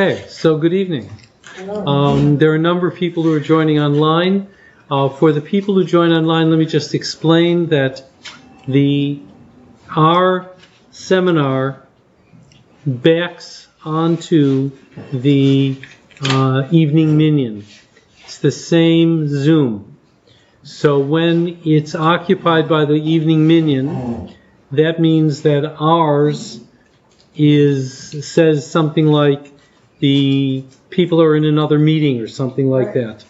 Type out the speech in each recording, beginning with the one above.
Okay, so good evening. There are a number of people who are joining online. For the people who join online, let me just explain that our seminar backs onto the evening minyan. It's the same Zoom. So when it's occupied by the evening minyan, that means that ours says something like the people are in another meeting or something like that.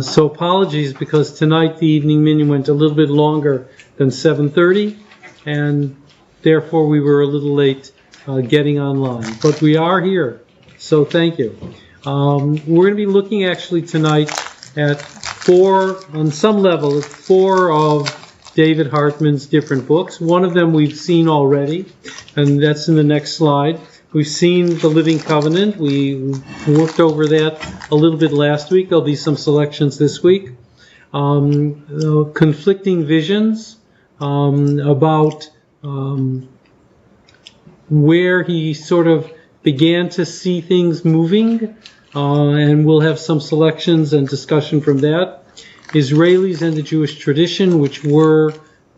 So apologies, because tonight the evening minyan went a little bit longer than 7:30, and therefore we were a little late getting online. But we are here, so thank you. We're going to be looking actually tonight at four of David Hartman's different books. One of them we've seen already, and that's in the next slide. We've seen the Living Covenant. We worked over that a little bit last week. There'll be some selections this week. Conflicting visions about where he sort of began to see things moving, and we'll have some selections and discussion from that. Israelis and the Jewish Tradition,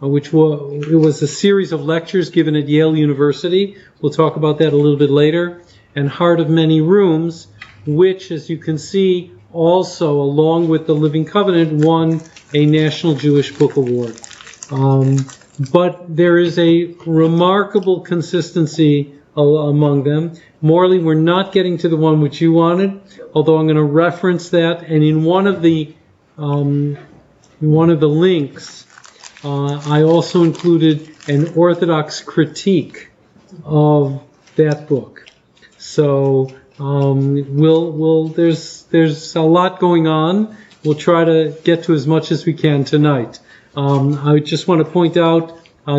it was a series of lectures given at Yale University. We'll talk about that a little bit later. And Heart of Many Rooms, which, as you can see, also, along with the Living Covenant, won a National Jewish Book Award. But there is a remarkable consistency among them. Morley, we're not getting to the one which you wanted, although I'm going to reference that. And in one of the links, I also included an Orthodox critique of that book. So there's a lot going on. We'll try to get to as much as we can tonight. I just want to point out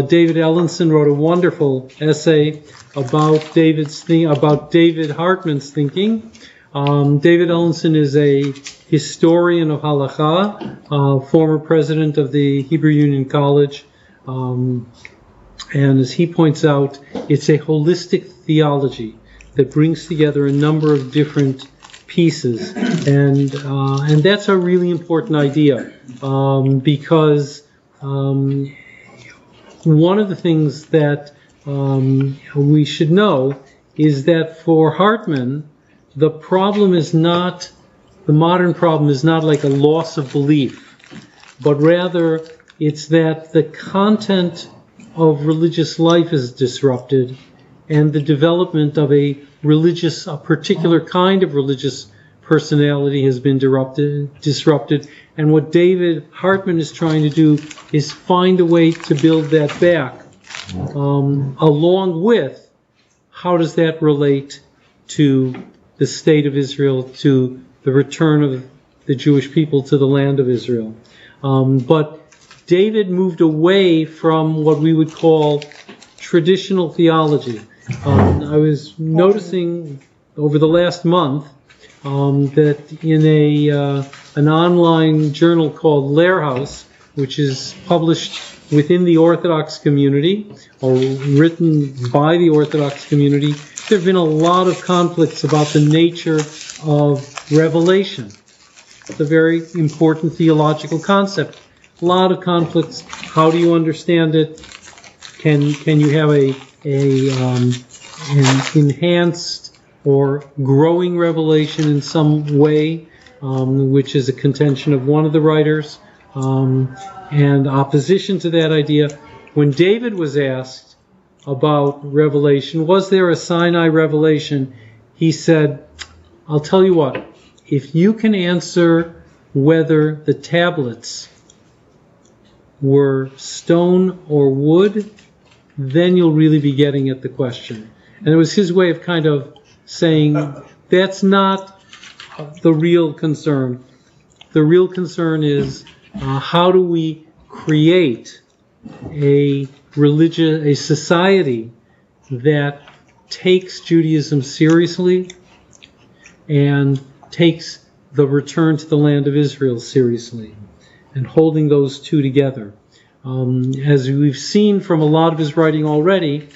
David Ellenson wrote a wonderful essay about David Hartman's thinking. David Ellenson is a historian of Halakha, former president of the Hebrew Union College, and as he points out, it's a holistic theology that brings together a number of different pieces, and that's a really important idea, because one of the things that we should know is that for Hartman, the modern problem is not like a loss of belief, but rather it's that the content of religious life is disrupted, and the development of a particular kind of religious personality has been disrupted. And what David Hartman is trying to do is find a way to build that back, along with how does that relate to the state of Israel, to the return of the Jewish people to the land of Israel. But David moved away from what we would call traditional theology. I was noticing over the last month that in an online journal called Lehrhaus, which is published within the Orthodox community, or written by the Orthodox community, there have been a lot of conflicts about the nature of revelation. It's a very important theological concept. A lot of conflicts. How do you understand it? Can you have an enhanced or growing revelation in some way, which is a contention of one of the writers, and opposition to that idea. When David was asked about revelation, was there a Sinai revelation? He said, I'll tell you what, if you can answer whether the tablets were stone or wood, then you'll really be getting at the question. And it was his way of kind of saying, that's not the real concern. The real concern is how do we create a society that takes Judaism seriously and takes the return to the land of Israel seriously, and holding those two together. As we've seen from a lot of his writing already,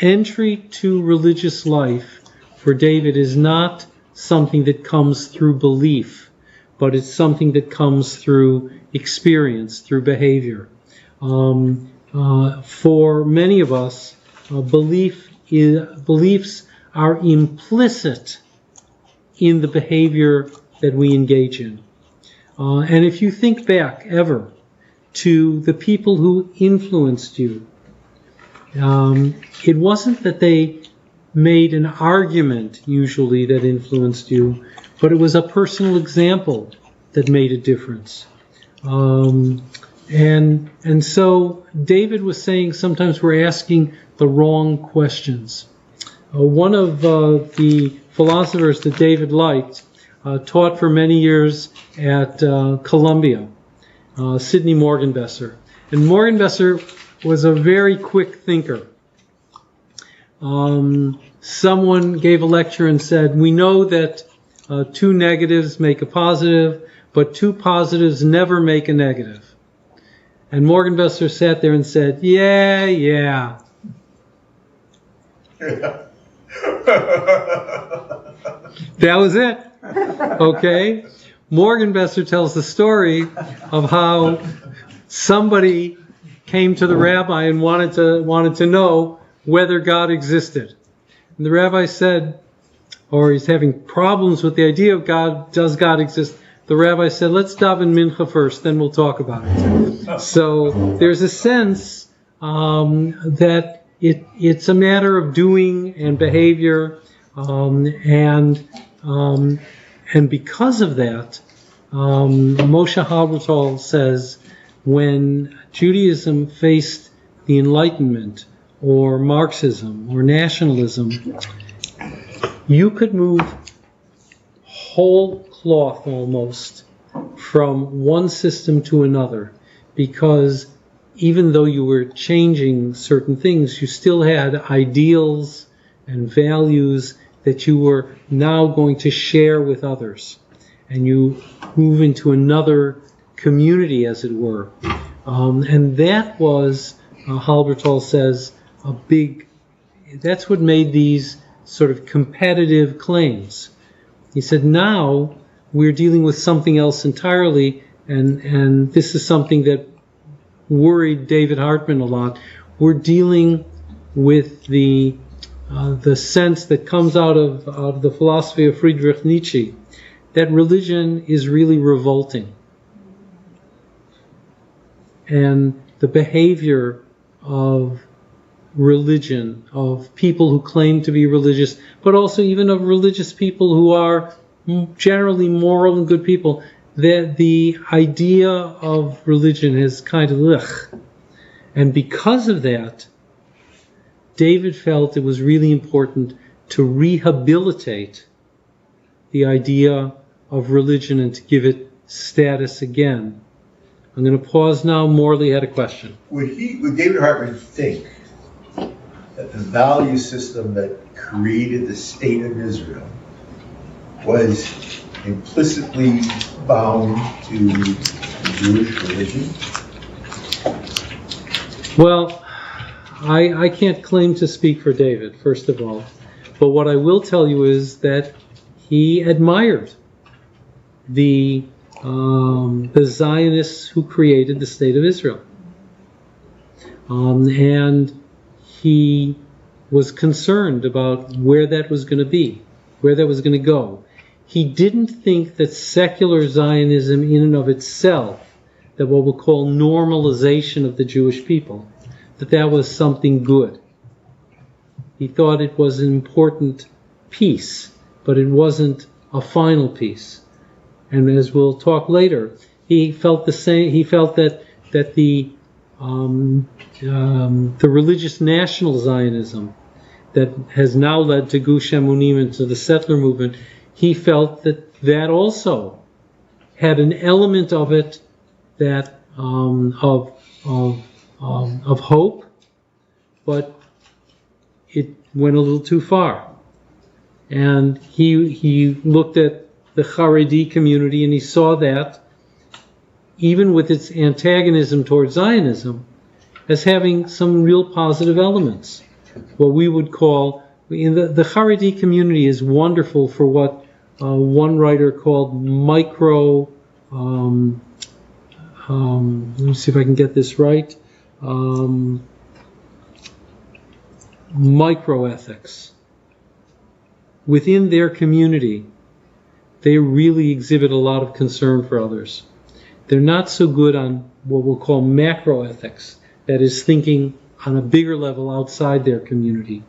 entry to religious life for David is not something that comes through belief, but it's something that comes through experience, through behavior. For many of us, beliefs are implicit in the behavior that we engage in. And if you think back ever to the people who influenced you, it wasn't that they made an argument usually that influenced you, but it was a personal example that made a difference. And so David was saying sometimes we're asking the wrong questions. One of the philosophers that David liked taught for many years at Columbia, Sidney Morgenbesser. And Morgenbesser was a very quick thinker. Someone gave a lecture and said, we know that 2 negatives make a positive, but 2 positives never make a negative. And Morgenbesser sat there and said, yeah. That was it. Okay? Morgenbesser tells the story of how somebody came to the rabbi and wanted to know whether God existed. And the rabbi said, or he's having problems with the idea of God, does God exist? The rabbi said, let's daven mincha first, then we'll talk about it. So there's a sense that it's a matter of doing and behavior, and because of that, Moshe Halbertal says, when Judaism faced the Enlightenment or Marxism or nationalism, you could move whole cloth almost from one system to another, because even though you were changing certain things, you still had ideals and values that you were now going to share with others. And you move into another community, as it were. And that was, Halbertal says, that's what made these sort of competitive claims. He said, now we're dealing with something else entirely, and this is something that worried David Hartman a lot. We're dealing with the sense that comes out of the philosophy of Friedrich Nietzsche, that religion is really revolting. And the behavior of religion, of people who claim to be religious, but also even of religious people who are generally moral and good people, that the idea of religion is kind of ugh. And because of that, David felt it was really important to rehabilitate the idea of religion and to give it status again. I'm going to pause now. Morley had a question. Would David Hartman think that the value system that created the state of Israel was implicitly bound to the Jewish religion? Well, I can't claim to speak for David, first of all. But what I will tell you is that he admired the Zionists who created the state of Israel. And he was concerned about where that was going to be, where that was going to go. He didn't think that secular Zionism in and of itself, that what we'll call normalization of the Jewish people, that was something good. He thought it was an important piece, but it wasn't a final piece. And as we'll talk later, he felt the same. He felt that the religious national Zionism that has now led to Gush Emunim and to the settler movement, he felt that also had an element of it that of hope, but it went a little too far. And he looked at the Haredi community, and he saw that, even with its antagonism towards Zionism, as having some real positive elements. What we would call the Haredi community is wonderful for what one writer called micro, let me see if I can get this right, microethics. Within their community, they really exhibit a lot of concern for others. They're not so good on what we'll call macroethics, that is thinking on a bigger level outside their community.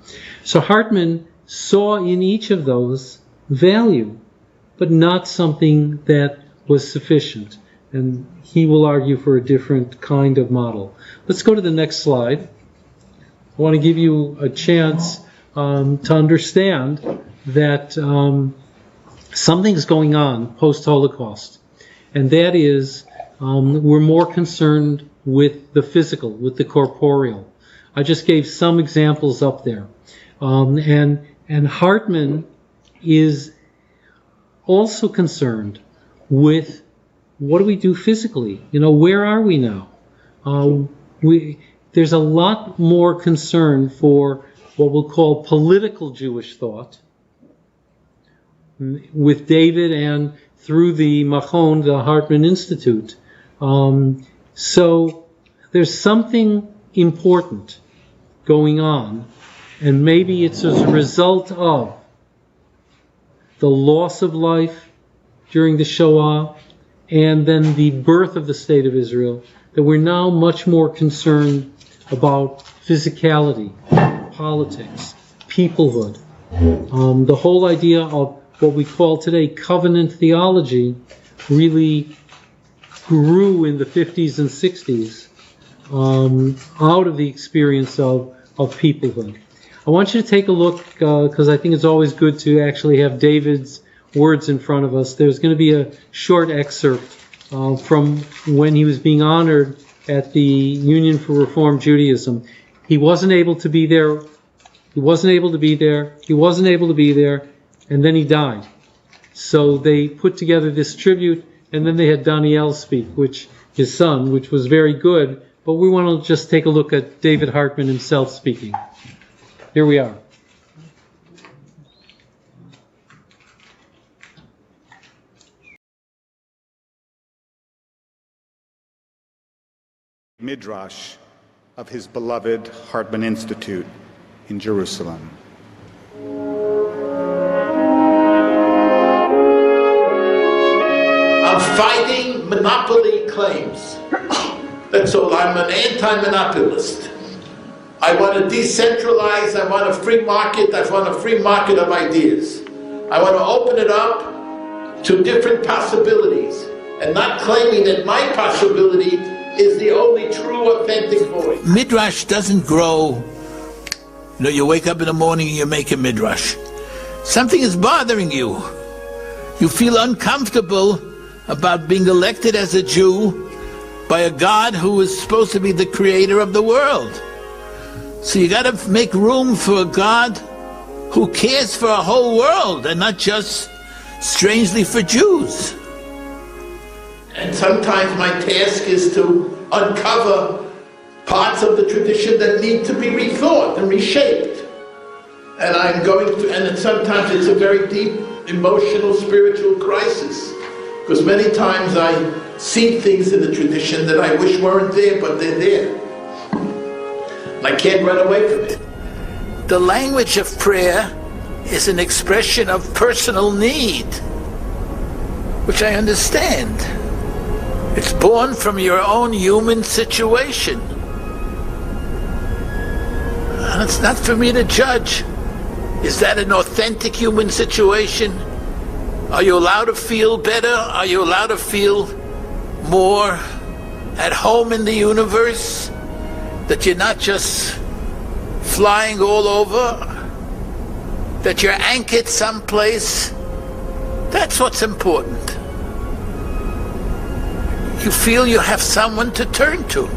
So Hartman saw in each of those value, but not something that was sufficient. And he will argue for a different kind of model. Let's go to the next slide. I want to give you a chance to understand that something's going on post-Holocaust, and that is we're more concerned with the physical, with the corporeal. I just gave some examples up there. And Hartman is also concerned with what do we do physically? Where are we now? There's a lot more concern for what we'll call political Jewish thought with David and through the Machon, the Hartman Institute. So there's something important going on, and maybe it's as a result of the loss of life during the Shoah and then the birth of the State of Israel, that we're now much more concerned about physicality, politics, peoplehood. The whole idea of what we call today covenant theology really grew in the 50s and 60s out of the experience of peoplehood. I want you to take a look, because I think it's always good to actually have David's words in front of us. There's going to be a short excerpt from when he was being honored at the Union for Reform Judaism. He wasn't able to be there. He wasn't able to be there. He wasn't able to be there. And then he died. So they put together this tribute, and then they had Daniel speak, his son, which was very good. But we want to just take a look at David Hartman himself speaking. Here we are. Midrash of his beloved Hartman Institute in Jerusalem. I'm fighting monopoly claims. That's all. I'm an anti-monopolist. I want to decentralize. I want a free market. I want a free market of ideas. I want to open it up to different possibilities and not claiming that my possibility is the only true, authentic voice. Midrash doesn't grow. You wake up in the morning and you make a midrash. Something is bothering you. You feel uncomfortable about being elected as a Jew by a God who is supposed to be the creator of the world. So you got to make room for a God who cares for a whole world and not just strangely for Jews. And sometimes my task is to uncover parts of the tradition that need to be rethought and reshaped. And I'm going to, and sometimes it's a very deep emotional, spiritual crisis. Because many times I see things in the tradition that I wish weren't there, but they're there. And I can't run away from it. The language of prayer is an expression of personal need, which I understand. It's born from your own human situation. And it's not for me to judge. Is that an authentic human situation? Are you allowed to feel better? Are you allowed to feel more at home in the universe? That you're not just flying all over? That you're anchored someplace? That's what's important. You feel you have someone to turn to.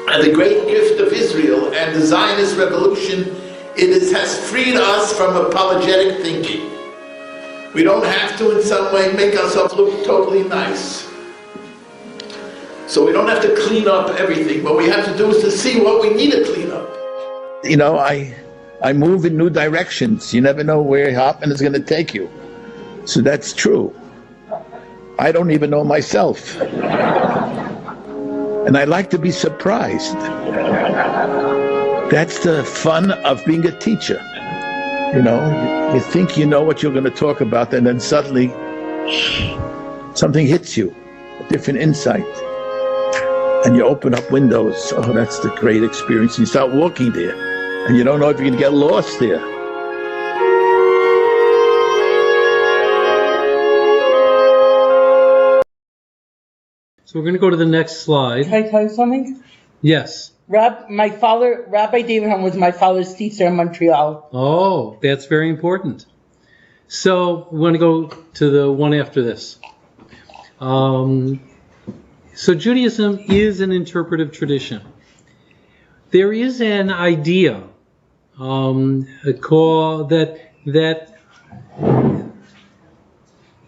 And the great gift of Israel and the Zionist revolution, has freed us from apologetic thinking. We don't have to in some way make ourselves look totally nice. So we don't have to clean up everything. What we have to do is to see what we need to clean up. I I move in new directions. You never know where Hartman is going to take you. So that's true. I don't even know myself. And I like to be surprised. That's the fun of being a teacher. You know, you think you know what you're going to talk about, and then suddenly something hits you, a different insight. And you open up windows. Oh, that's the great experience. You start walking there, and you don't know if you're going to get lost there. So we're going to go to the next slide. Can I tell you something? Yes. My father, Rabbi David Hahn, was my father's teacher in Montreal. Oh, that's very important. So we want to go to the one after this. So Judaism is an interpretive tradition. There is an idea that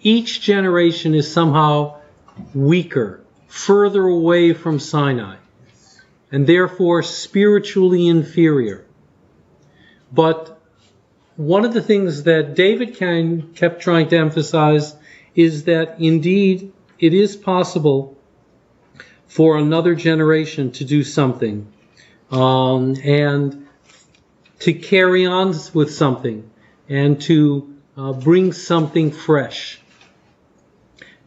each generation is somehow weaker, further away from Sinai, and therefore spiritually inferior. But one of the things that David kept trying to emphasize is that indeed it is possible for another generation to do something and to carry on with something and to bring something fresh,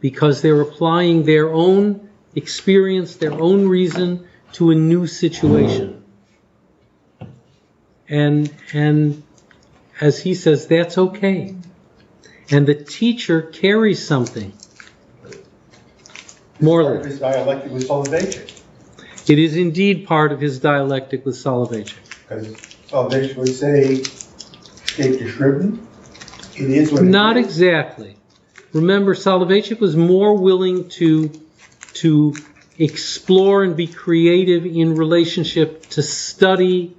because they're applying their own experience, their own reason to a new situation. And as he says, that's okay. And the teacher carries something. Morley. His dialectic with Soloveitchik. It is indeed part of his dialectic with Soloveitchik. Because Soloveitchik would say, take the Frydman. It is what it is. Not exactly. Remember, Soloveitchik was more willing to explore and be creative in relationship to study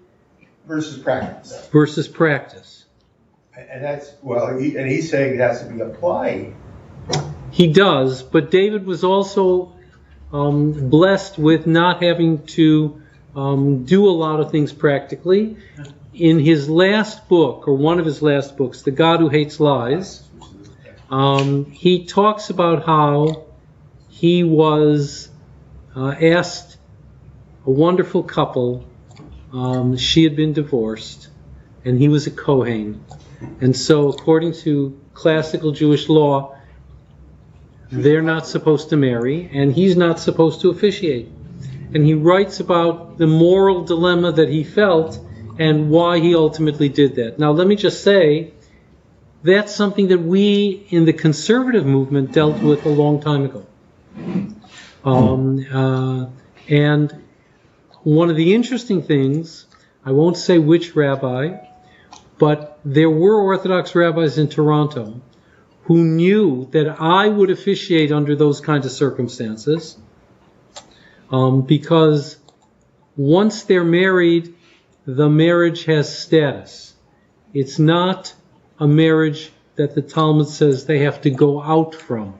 versus practice. And that's, well, he's saying it has to be applied. He does, but David was also blessed with not having to do a lot of things practically. In his last book, or one of his last books, The God Who Hates Lies, he talks about how he was asked, a wonderful couple, she had been divorced, and he was a Kohen. And so according to classical Jewish law, they're not supposed to marry, and he's not supposed to officiate. And he writes about the moral dilemma that he felt and why he ultimately did that. Now let me just say, that's something that we in the conservative movement dealt with a long time ago. And one of the interesting things, I won't say which rabbi, but there were Orthodox rabbis in Toronto who knew that I would officiate under those kinds of circumstances, because once they're married, the marriage has status. It's not a marriage that the Talmud says they have to go out from.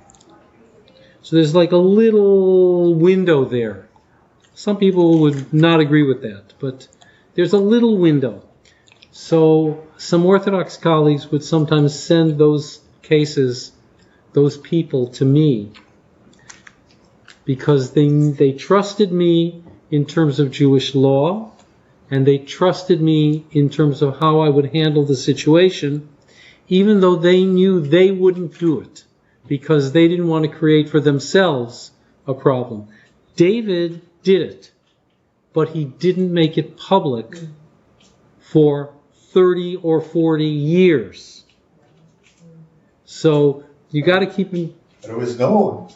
So there's like a little window there. Some people would not agree with that, but there's a little window. So some Orthodox colleagues would sometimes send those cases, those people, to me, because they trusted me in terms of Jewish law, and they trusted me in terms of how I would handle the situation, even though they knew they wouldn't do it, because they didn't want to create for themselves a problem. David did it, but he didn't make it public for 30 or 40 years. So you got to keep in. But it was known.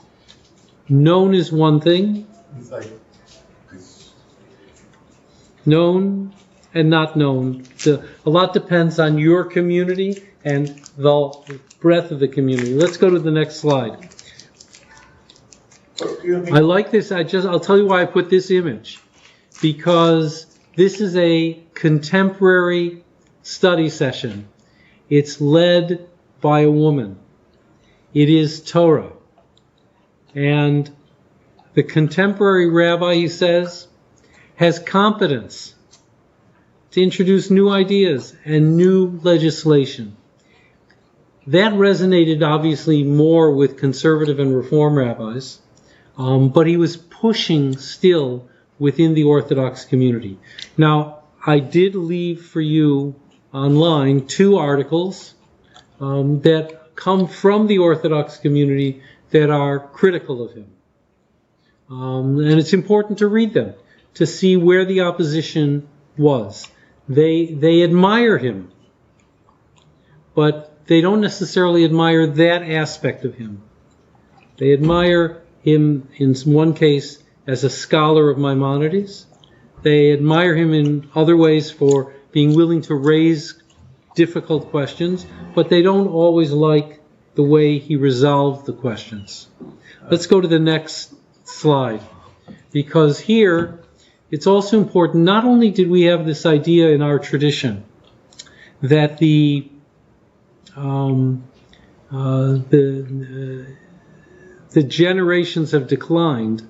Known is one thing. It's like, known and not known. A lot depends on your community and the breadth of the community. Let's go to the next slide. I like this. I'll tell you why I put this image. Because this is a contemporary study session. It's led by a woman. It is Torah. And the contemporary rabbi, he says, has competence to introduce new ideas and new legislation. That resonated obviously more with conservative and reform rabbis, but he was pushing still within the Orthodox community. Now, I did leave for you online 2 articles that come from the Orthodox community that are critical of him. And it's important to read them to see where the opposition was. They admire him, but they don't necessarily admire that aspect of him. They admire him, in one case, as a scholar of Maimonides. They admire him in other ways for being willing to raise difficult questions, but they don't always like the way he resolved the questions. Let's go to the next slide, because here it's also important, not only did we have this idea in our tradition that the generations have declined,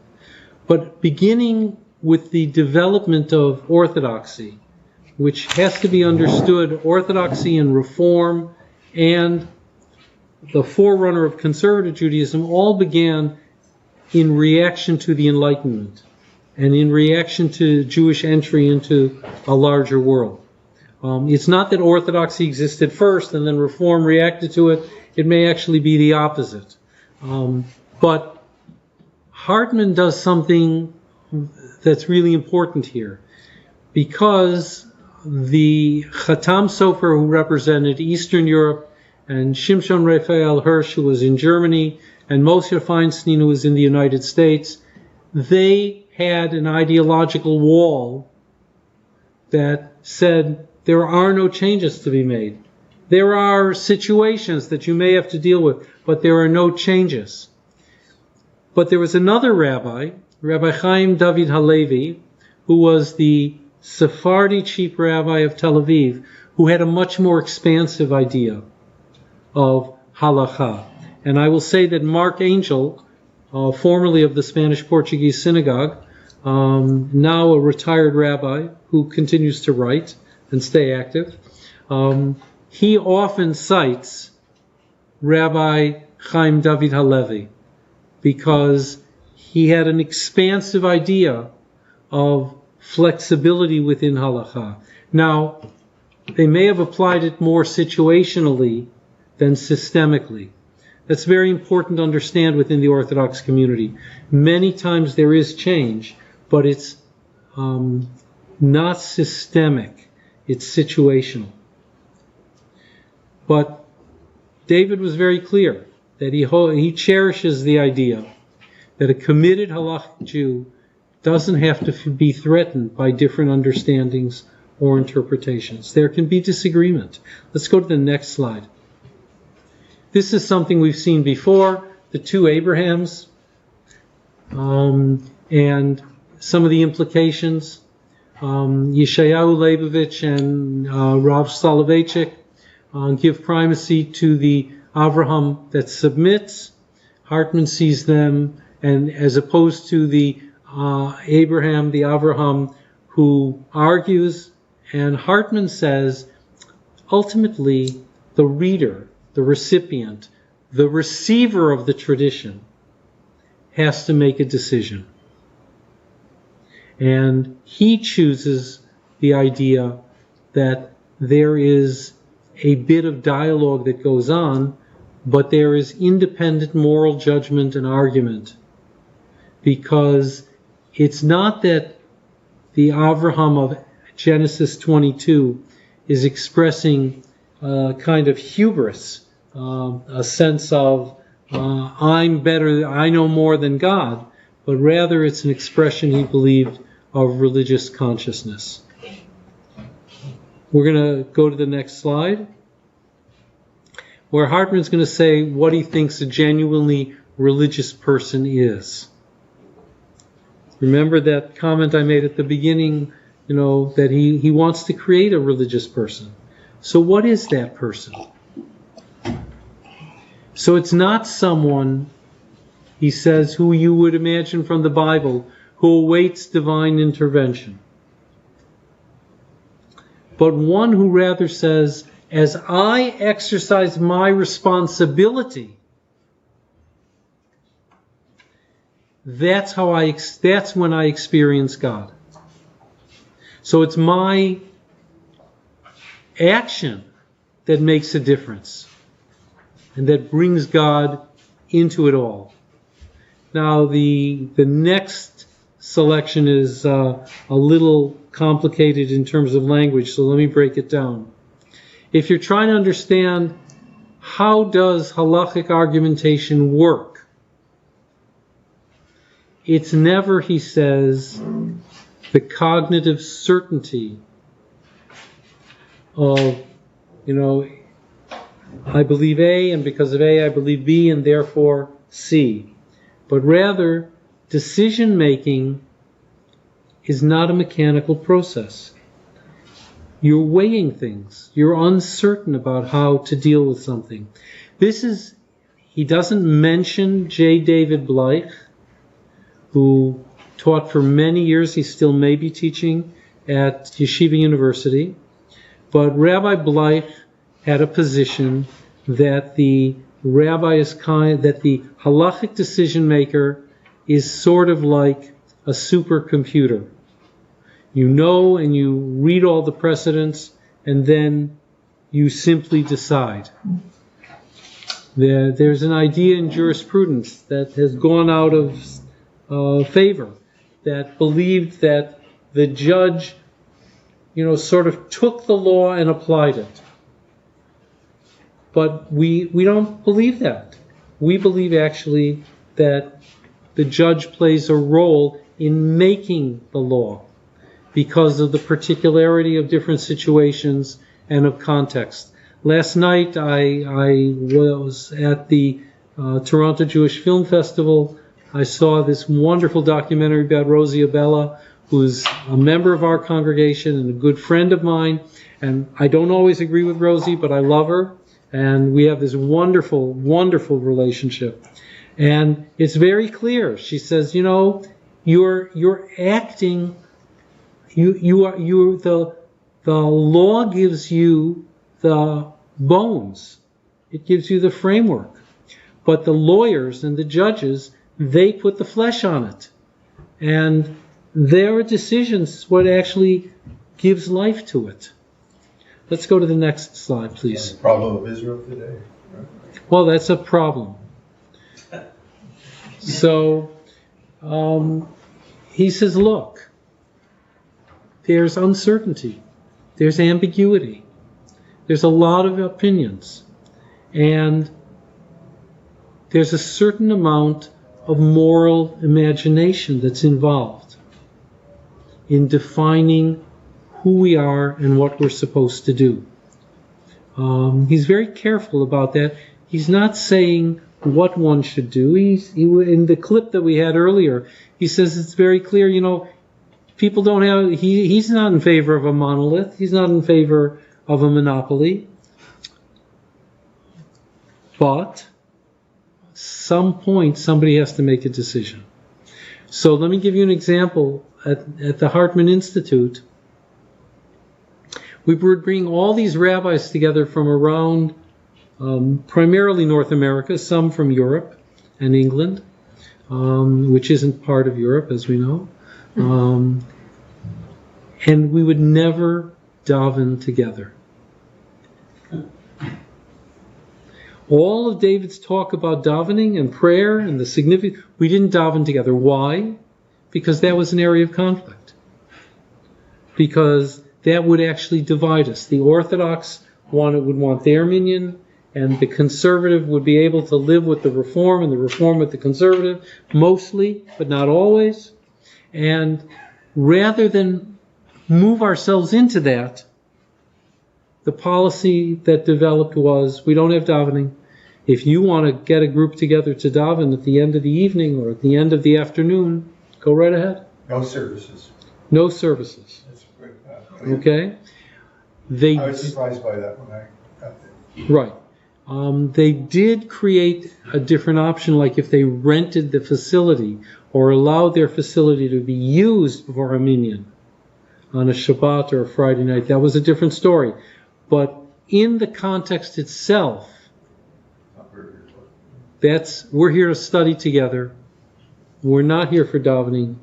but beginning with the development of orthodoxy, which has to be understood, orthodoxy and reform and the forerunner of conservative Judaism all began in reaction to the Enlightenment and in reaction to Jewish entry into a larger world. It's not that orthodoxy existed first and then reform reacted to it. It may actually be the opposite. But Hartman does something that's really important here, because the Chatam Sofer, who represented Eastern Europe, and Shimshon Raphael Hirsch, who was in Germany, and Moshe Feinstein, who was in the United States, they had an ideological wall that said there are no changes to be made. There are situations that you may have to deal with, but there are no changes. But there was another rabbi, Rabbi Chaim David Halevi, who was the Sephardi chief rabbi of Tel Aviv, who had a much more expansive idea of halakha. And I will say that Mark Angel, formerly of the Spanish-Portuguese synagogue, now a retired rabbi who continues to write and stay active, he often cites Rabbi Chaim David Halevi because he had an expansive idea of flexibility within halakha. Now, they may have applied it more situationally than systemically. That's very important to understand within the Orthodox community. Many times there is change, but it's not systemic. It's situational. But David was very clear that he cherishes the idea that a committed halachic Jew doesn't have to be threatened by different understandings or interpretations. There can be disagreement. Let's go to the next slide. This is something we've seen before, the 2 Abrahams, and some of the implications. Yeshayahu Leibovich and Rav Soloveitchik give primacy to the Avraham that submits. Hartman sees them, and as opposed to the Abraham, the Avraham who argues, and Hartman says, ultimately, the reader, the recipient, the receiver of the tradition has to make a decision. And he chooses the idea that there is a bit of dialogue that goes on, but there is independent moral judgment and argument, because it's not that the Avraham of Genesis 22 is expressing a kind of hubris, a sense of I'm better, I know more than God, but rather it's an expression, he believed, of religious consciousness. We're going to go to the next slide, where Hartman's going to say what he thinks a genuinely religious person is. Remember that comment I made at the beginning, that he wants to create a religious person. So what is that person? So it's not someone, he says, who you would imagine from the Bible, who awaits divine intervention. but one who rather says, as I exercise my responsibility, that's when I experience God. So it's my action that makes a difference and that brings God into it all. Now the next selection is a little complicated in terms of language, so let me break it down. If you're trying to understand how does halachic argumentation work, it's never, he says, the cognitive certainty of, I believe A, and because of A, I believe B, and therefore C. But rather, decision-making is not a mechanical process. You're weighing things. You're uncertain about how to deal with something. He doesn't mention J. David Bleich, who taught for many years. He still may be teaching at Yeshiva University. But Rabbi Bleich had a position that the halachic decision maker is sort of like a supercomputer. You know and you read all the precedents, and then you simply decide. There's an idea in jurisprudence that has gone out of favor, that believed that the judge, sort of took the law and applied it. But we don't believe that. We believe actually that the judge plays a role in making the law because of the particularity of different situations and of context. Last night I was at the Toronto Jewish Film Festival. I saw this wonderful documentary about Rosie Abella, who's a member of our congregation and a good friend of mine. And I don't always agree with Rosie, but I love her. And we have this wonderful, wonderful relationship. And it's very clear. She says, you're acting, the law gives you the bones. It gives you the framework. But the lawyers and the judges, they put the flesh on it. And their decisions what actually gives life to it. Let's go to the next slide, please. The problem of Israel today. Right? Well, that's a problem. So he says, look, there's uncertainty. There's ambiguity. There's a lot of opinions. And there's a certain amount of moral imagination that's involved in defining who we are and what we're supposed to do. He's very careful about that. He's not saying what one should do. In the clip that we had earlier, he says it's very clear, people don't have, he's not in favor of a monolith. He's not in favor of a monopoly. But some point, somebody has to make a decision. So let me give you an example. At the Hartman Institute, we would bring all these rabbis together from around primarily North America, some from Europe and England, which isn't part of Europe, as we know. And we would never daven together. All of David's talk about davening and prayer and the significance, we didn't daven together. Why? Because that was an area of conflict. Because that would actually divide us. The Orthodox would want their minyan, and the conservative would be able to live with the Reform, and the Reform with the conservative, mostly, but not always. And rather than move ourselves into that, the policy that developed was, we don't have davening. If you want to get a group together to daven at the end of the evening or at the end of the afternoon, go right ahead. No services. No services. That's great. Okay? I was surprised by that when I got there. Right. They did create a different option, like if they rented the facility or allowed their facility to be used for a minyan. on a Shabbat or a Friday night. That was a different story. But in the context itself, we're here to study together. We're not here for davening,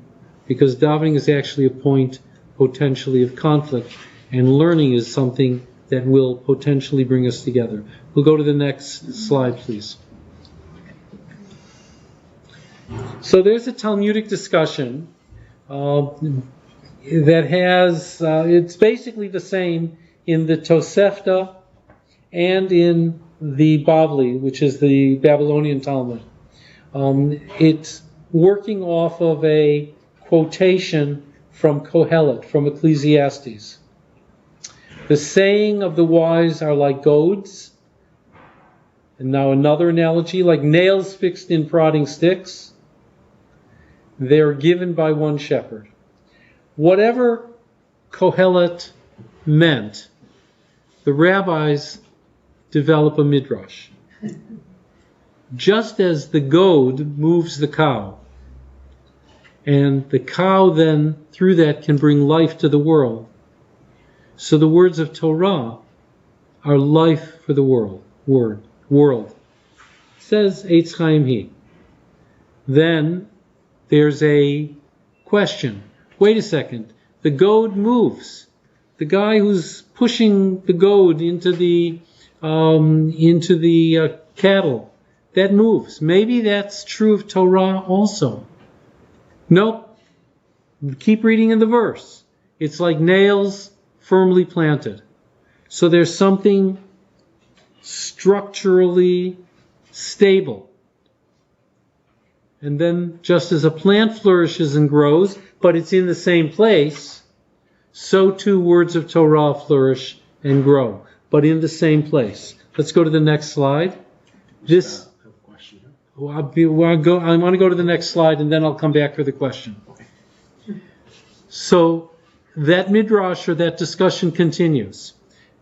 because davening is actually a point potentially of conflict, and learning is something that will potentially bring us together. We'll go to the next slide, please. So there's a Talmudic discussion that has, it's basically the same in the Tosefta and in the Bavli, which is the Babylonian Talmud. It's working off of a quotation from Kohelet, from Ecclesiastes. The saying of the wise are like goads. And now another analogy, like nails fixed in prodding sticks. They're given by one shepherd. Whatever Kohelet meant, the rabbis develop a midrash. Just as the goad moves the cow, and the cow then, through that, can bring life to the world, so the words of Torah are life for the world. It says Eitz Chaim Hi. Then there's a question. Wait a second. The goad moves. The guy who's pushing the goad into the cattle, that moves. Maybe that's true of Torah also. Nope. Keep reading in the verse. It's like nails firmly planted. So there's something structurally stable. And then just as a plant flourishes and grows, but it's in the same place, so too words of Torah flourish and grow, but in the same place. Let's go to the next slide. I want to go to the next slide, and then I'll come back for the question. So that midrash, or that discussion, continues,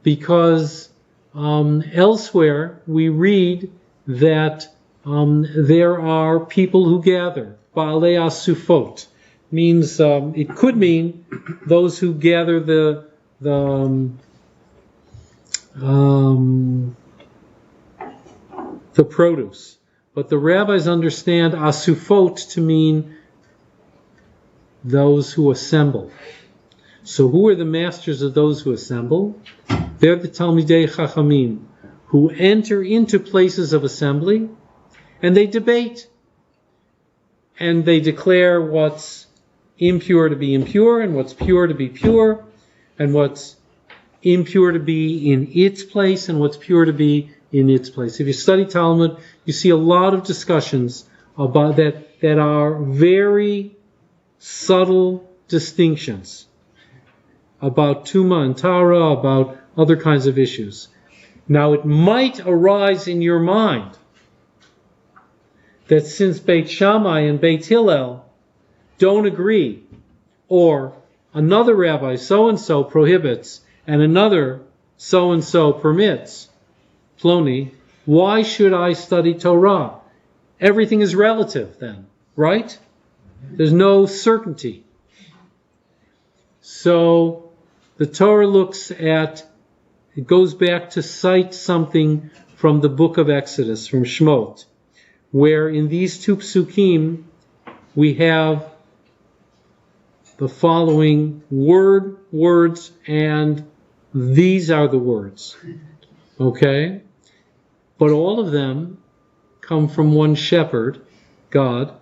because elsewhere we read that there are people who gather. Baalei Asufot means, it could mean those who gather the produce. But the rabbis understand Asufot to mean those who assemble. So who are the masters of those who assemble? They're the Talmidei Chachamim, who enter into places of assembly, and they debate. And they declare what's impure to be impure, and what's pure to be pure, and what's impure to be in its place, and what's pure to be in its place. If you study Talmud, you see a lot of discussions about that are very subtle distinctions about Tuma and Tara, about other kinds of issues. Now, it might arise in your mind that since Beit Shammai and Beit Hillel don't agree, or another rabbi so-and-so prohibits and another so-and-so permits, Ploni, why should I study Torah? Everything is relative then, right? There's no certainty. So the Torah it goes back to cite something from the book of Exodus, from Shemot, where in these two psukim we have the following words, and these are the words. Okay? But all of them come from one shepherd, God,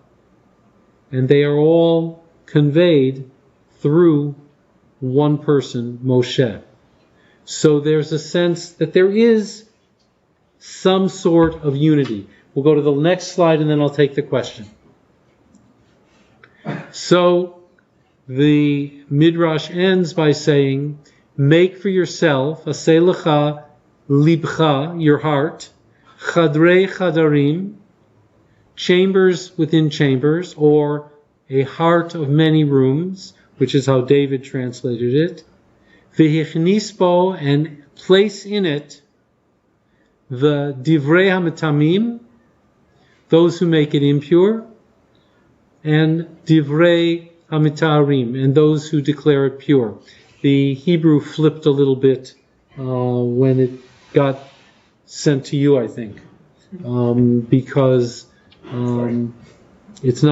and they are all conveyed through one person, Moshe. So there's a sense that there is some sort of unity. We'll go to the next slide, and then I'll take the question. So the Midrash ends by saying, make for yourself, aseh lecha libcha, your heart, chadrei chadarim, chambers within chambers, or a heart of many rooms, which is how David translated it, v'hichnisbo, and place in it the divrei hametamim, those who make it impure, and divrei hamitarim, and those who declare it pure. The Hebrew flipped a little bit when it got sent to you, I think, because it's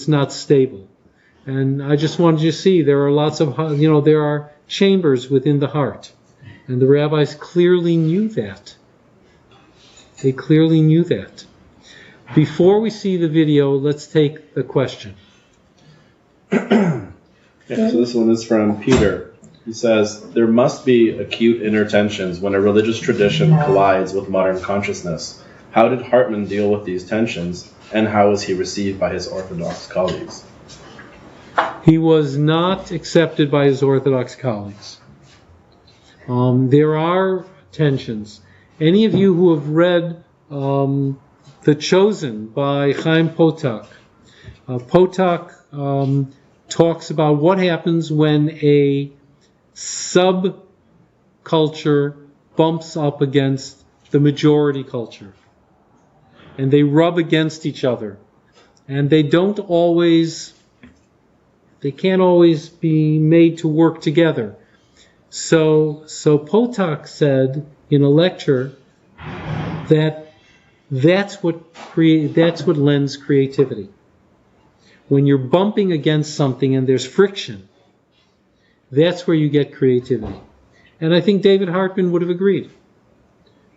not stable. And I just wanted you to see there are lots of, there are chambers within the heart, and the rabbis clearly knew that. They clearly knew that. Before we see the video, let's take the question. Yeah, so this one is from Peter. He says, there must be acute inner tensions when a religious tradition collides with modern consciousness. How did Hartman deal with these tensions, and how was he received by his Orthodox colleagues? He was not accepted by his Orthodox colleagues. There are tensions. Any of you who have read The Chosen by Chaim Potok, Potok talks about what happens when a subculture bumps up against the majority culture. And they rub against each other. And they can't always be made to work together. So Potok said in a lecture that's what lends creativity. When you're bumping against something and there's friction, that's where you get creativity. And I think David Hartman would have agreed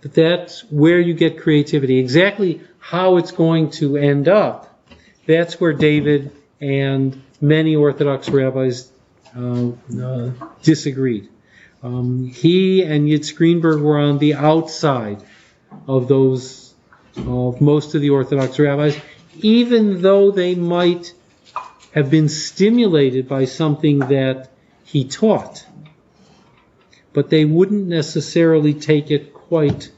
that that's where you get creativity. Exactly how it's going to end up, that's where David and many Orthodox rabbis disagreed. He and Yitzhak Greenberg were on the outside of most of the Orthodox rabbis, even though they might have been stimulated by something that he taught. But they wouldn't necessarily take it quite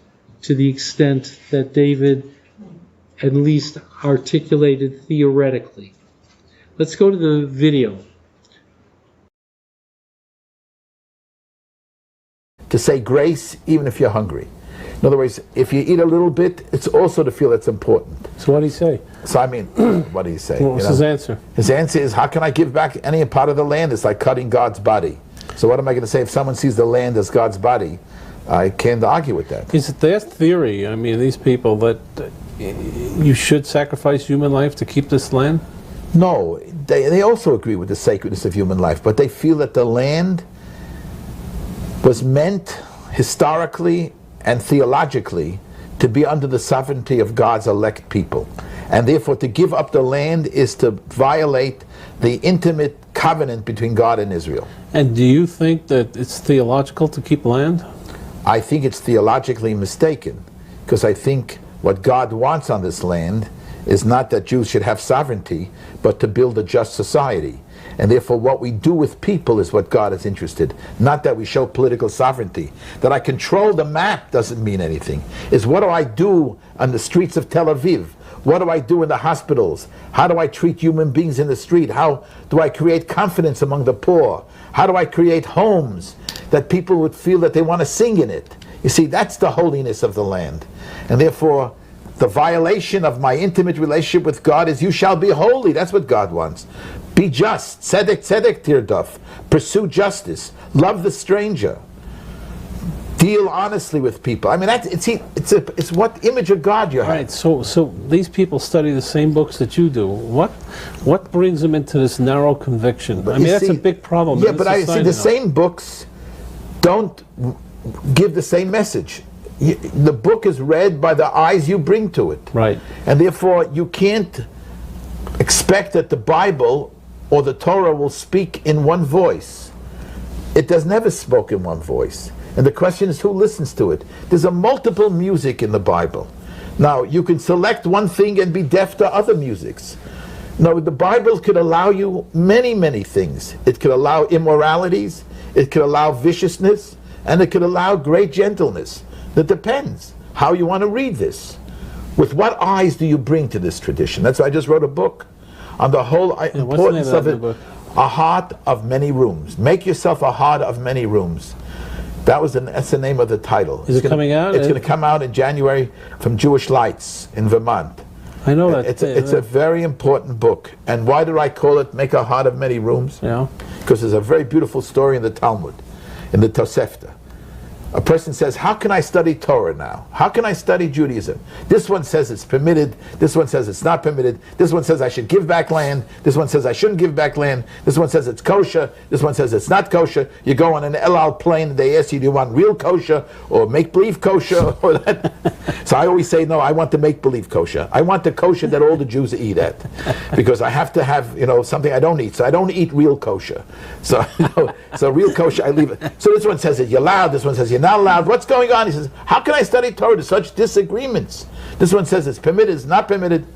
to the extent that David at least articulated theoretically. Let's go to the video. To say grace even if you're hungry. In other words, if you eat a little bit, it's also to feel it's important. So what did he say? So I mean, what do you say? What was his answer? His answer is, how can I give back any part of the land? It's like cutting God's body. So what am I going to say if someone sees the land as God's body? I can't argue with that. Is it their theory, I mean, these people, that you should sacrifice human life to keep this land? No, they also agree with the sacredness of human life, but they feel that the land was meant historically and theologically to be under the sovereignty of God's elect people. And therefore to give up the land is to violate the intimate covenant between God and Israel. And do you think that it's theological to keep land? I think it's theologically mistaken, because I think what God wants on this land is not that Jews should have sovereignty, but to build a just society. And therefore what we do with people is what God is interested. Not that we show political sovereignty. That I control the map doesn't mean anything. It's what do I do on the streets of Tel Aviv? What do I do in the hospitals? How do I treat human beings in the street? How do I create confidence among the poor? How do I create homes that people would feel that they want to sing in it? You see, that's the holiness of the land. And therefore, the violation of my intimate relationship with God is you shall be holy. That's what God wants. Be just. Tzedek, tzedek, tirdaf. Pursue justice. Love the stranger. Deal honestly with people. I mean, it's what image of God you have. All right, so these people study the same books that you do. What brings them into this narrow conviction? But I mean, that's a big problem. Yeah, but I see the same books don't give the same message. The book is read by the eyes you bring to it. Right. And therefore, you can't expect that the Bible or the Torah will speak in one voice. It does never spoke in one voice. And the question is, who listens to it? There's a multiple music in the Bible. Now, you can select one thing and be deaf to other musics. No, the Bible could allow you many, many things. It could allow immoralities, it could allow viciousness, and it could allow great gentleness. That depends how you want to read this. With what eyes do you bring to this tradition? That's why I just wrote a book on the whole importance of it. A heart of many rooms. Make yourself a heart of many rooms. That's the name of the title. Is it coming out? It's going to come out in January from Jewish Lights in Vermont. I know that. It's a very important book. And why did I call it Make a Heart of Many Rooms? Yeah. Because there's a very beautiful story in the Talmud, in the Tosefta. A person says, how can I study Torah now? How can I study Judaism? This one says it's permitted. This one says it's not permitted. This one says I should give back land. This one says I shouldn't give back land. This one says it's kosher. This one says it's not kosher. You go on an El Al plane and they ask you, do you want real kosher or make-believe kosher? Or that? So I always say, no, I want the make-believe kosher. I want the kosher that all the Jews eat at. Because I have to have, something I don't eat. So I don't eat real kosher. So, so real kosher, I leave it. So this one says that you're allowed. This one says you're not allowed. What's going on? He says, how can I study Torah? There's such disagreements. This one says it's permitted, it's not permitted.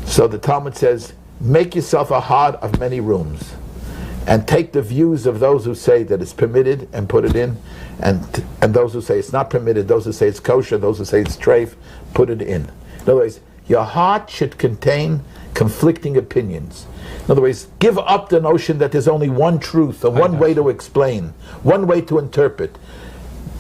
So the Talmud says, make yourself a heart of many rooms and take the views of those who say that it's permitted and put it in, and those who say it's not permitted, those who say it's kosher, those who say it's treif, put it in. In other words, your heart should contain conflicting opinions. In other words, give up the notion that there's only one truth or one way to explain, one way to interpret.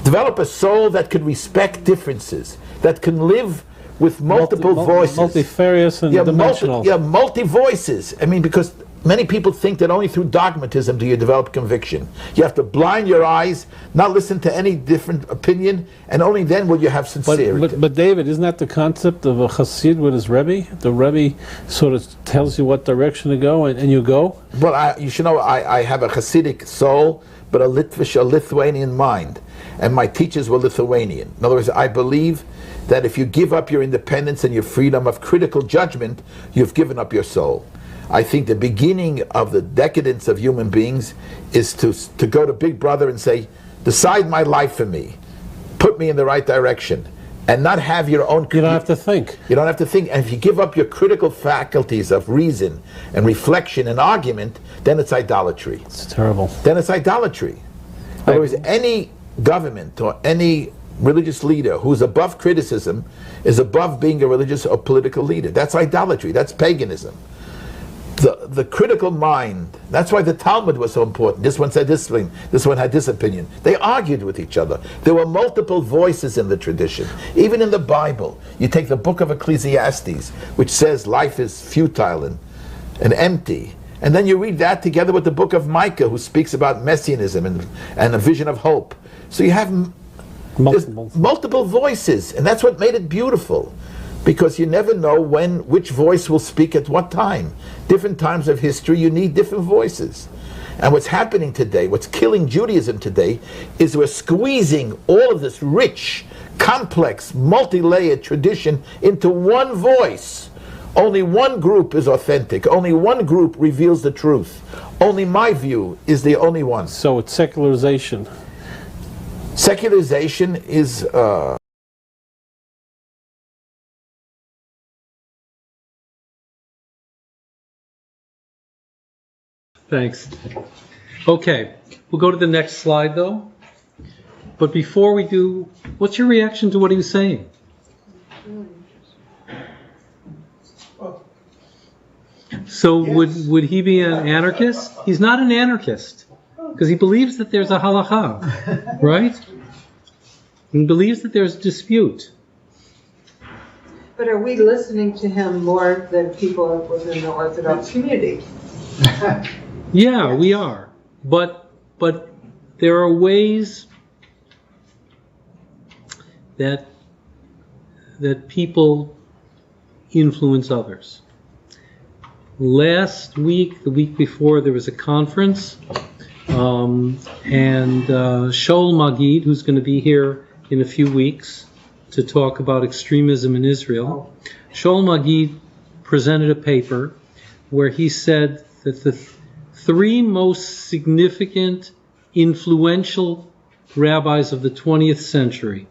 Develop a soul that can respect differences, that can live with multiple voices. Multifarious and dimensional. Multi-voices. I mean, because many people think that only through dogmatism do you develop conviction. You have to blind your eyes, not listen to any different opinion, and only then will you have sincerity. But David, isn't that the concept of a Chassid with his Rebbe? The Rebbe sort of tells you what direction to go, and you go? Well, you should know I have a Hasidic soul, but a Lithuanian mind. And my teachers were Lithuanian. In other words, I believe that if you give up your independence and your freedom of critical judgment, you've given up your soul. I think the beginning of the decadence of human beings is to go to Big Brother and say, decide my life for me, put me in the right direction, and not have your own... You don't have to think. You don't have to think. And if you give up your critical faculties of reason and reflection and argument, then it's idolatry. It's terrible. Then it's idolatry. In other words, any government or any religious leader who's above criticism is above being a religious or political leader. That's idolatry. That's paganism. The critical mind, that's why the Talmud was so important. This one said this thing, this one had this opinion. They argued with each other. There were multiple voices in the tradition. Even in the Bible, you take the book of Ecclesiastes, which says life is futile and empty. And then you read that together with the book of Micah, who speaks about messianism and a vision of hope. So you have multiple voices, and that's what made it beautiful. Because you never know which voice will speak at what time. Different times of history, you need different voices. And what's happening today, what's killing Judaism today, is we're squeezing all of this rich, complex, multi-layered tradition into one voice. Only one group is authentic. Only one group reveals the truth. Only my view is the only one. So it's secularization. Secularization is... Thanks. Okay, we'll go to the next slide, though. But before we do, what's your reaction to what he was saying? So would he be an anarchist? He's not an anarchist, because he believes that there's a halakha, right? He believes that there's dispute. But are we listening to him more than people within the Orthodox community? Yeah, we are. But there are ways that people influence others. Last week, the week before, there was a conference, and Shalom Magid, who's going to be here in a few weeks to talk about extremism in Israel, Shalom Magid presented a paper where he said that the three most significant, influential rabbis of the 20th century.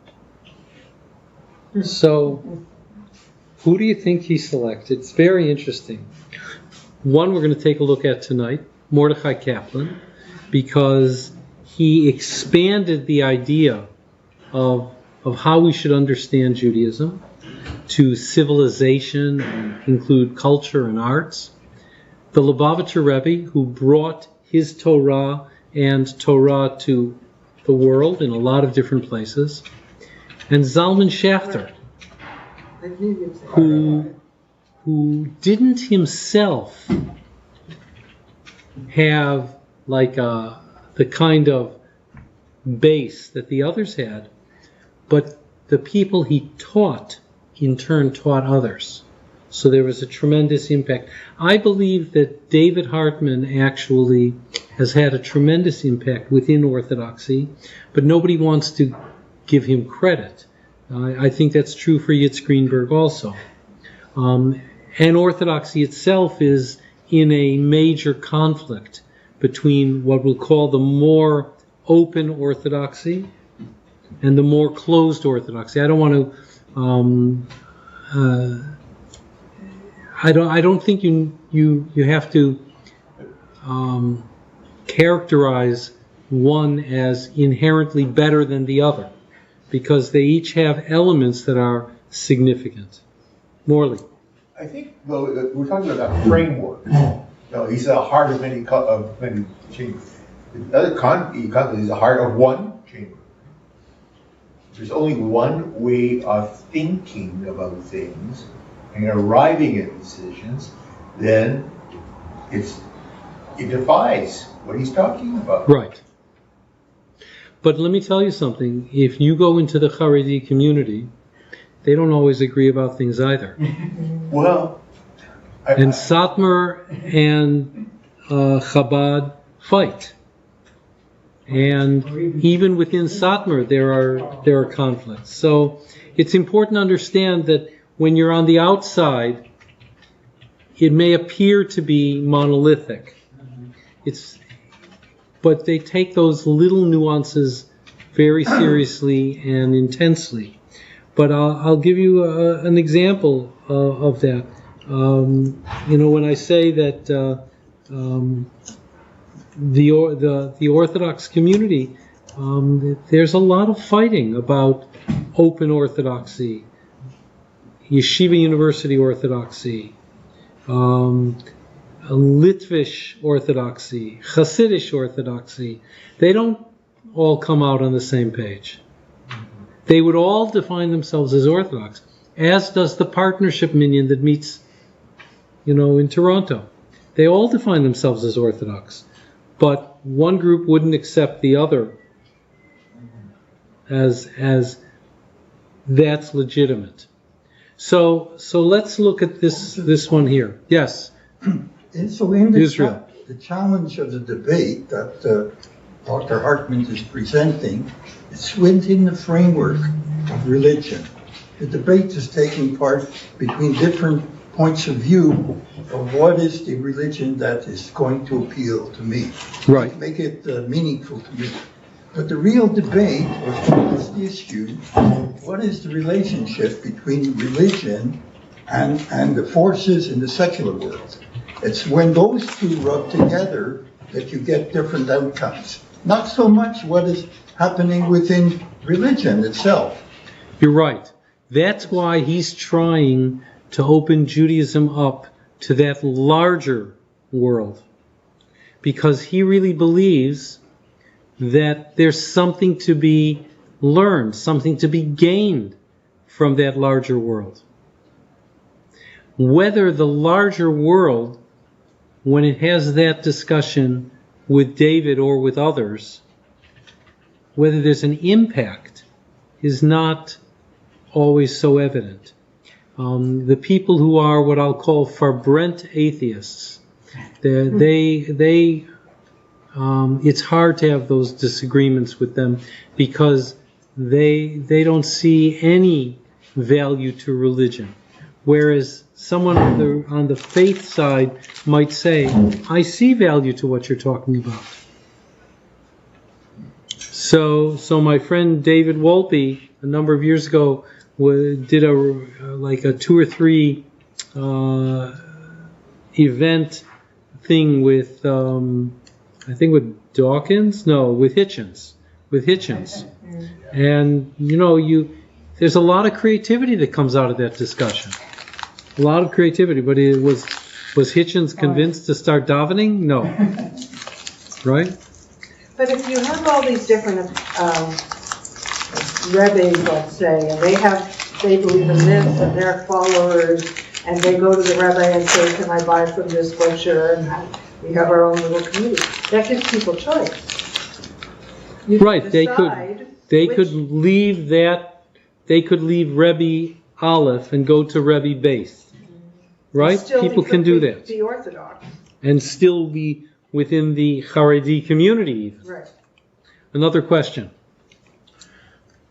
So, who do you think he selected? It's very interesting. One we're going to take a look at tonight, Mordechai Kaplan, because he expanded the idea of how we should understand Judaism to civilization, and include culture and arts. The Lubavitcher Rebbe, who brought his Torah and Torah to the world in a lot of different places, and Zalman Schachter, who didn't himself have like the kind of base that the others had, but the people he taught in turn taught others. So there was a tremendous impact. I believe that David Hartman actually has had a tremendous impact within Orthodoxy, but nobody wants to give him credit. I think that's true for Yitz Greenberg also. And Orthodoxy itself is in a major conflict between what we'll call the more open Orthodoxy and the more closed Orthodoxy. I don't want to. I don't think you have to characterize one as inherently better than the other, because they each have elements that are significant. Morley. I think, though, we're talking about that framework. He's the heart of many chambers. The other is the heart of one chamber. There's only one way of thinking about things and arriving at decisions, then it defies what he's talking about. Right. But let me tell you something. If you go into the Haredi community, they don't always agree about things either. Well, and Satmar and Chabad fight. And even within Satmar, there are conflicts. So it's important to understand that when you're on the outside, it may appear to be monolithic. But they take those little nuances very seriously and intensely. But I'll give you an example of that. When I say that the Orthodox community, there's a lot of fighting about open Orthodoxy, Yeshiva University Orthodoxy, Litvish Orthodoxy, Hasidic Orthodoxy. They don't all come out on the same page. They would all define themselves as Orthodox, as does the partnership minyan that meets, in Toronto. They all define themselves as Orthodox, but one group wouldn't accept the other as that's legitimate. So let's look at this one here. Yes. So in Israel. The challenge of the debate that Dr. Hartman is presenting, it's within the framework of religion. The debate is taking part between different points of view of what is the religion that is going to appeal to me. Right. Make it meaningful to me. But the real debate, or what is the issue, what is the relationship between religion and the forces in the secular world? It's when those two rub together that you get different outcomes. Not so much what is happening within religion itself. You're right. That's why he's trying to open Judaism up to that larger world. Because he really believes that there's something to be learned, something to be gained from that larger world. Whether the larger world, when it has that discussion with David or with others, whether there's an impact is not always so evident. The people who are what I'll call verbrent atheists, it's hard to have those disagreements with them because they don't see any value to religion. Whereas someone on the faith side might say, I see value to what you're talking about. So my friend David Wolpe, a number of years ago, did a 2 or 3 event thing with, I think with Dawkins? No, with Hitchens. And, there's a lot of creativity that comes out of that discussion. A lot of creativity, but was Hitchens convinced to start davening? No. Right? But if you have all these different rabbis, let's say, and they have they believe in this and they're followers, and they go to the rabbi and say, can I buy from this butcher? And we have our own little community. That gives people choice. You Right, they decide could leave that, they could leave Rebbe Aleph and go to Rebbe Beis. Right? People can do that. Be Orthodox. And still be within the Haredi community. Right. Another question.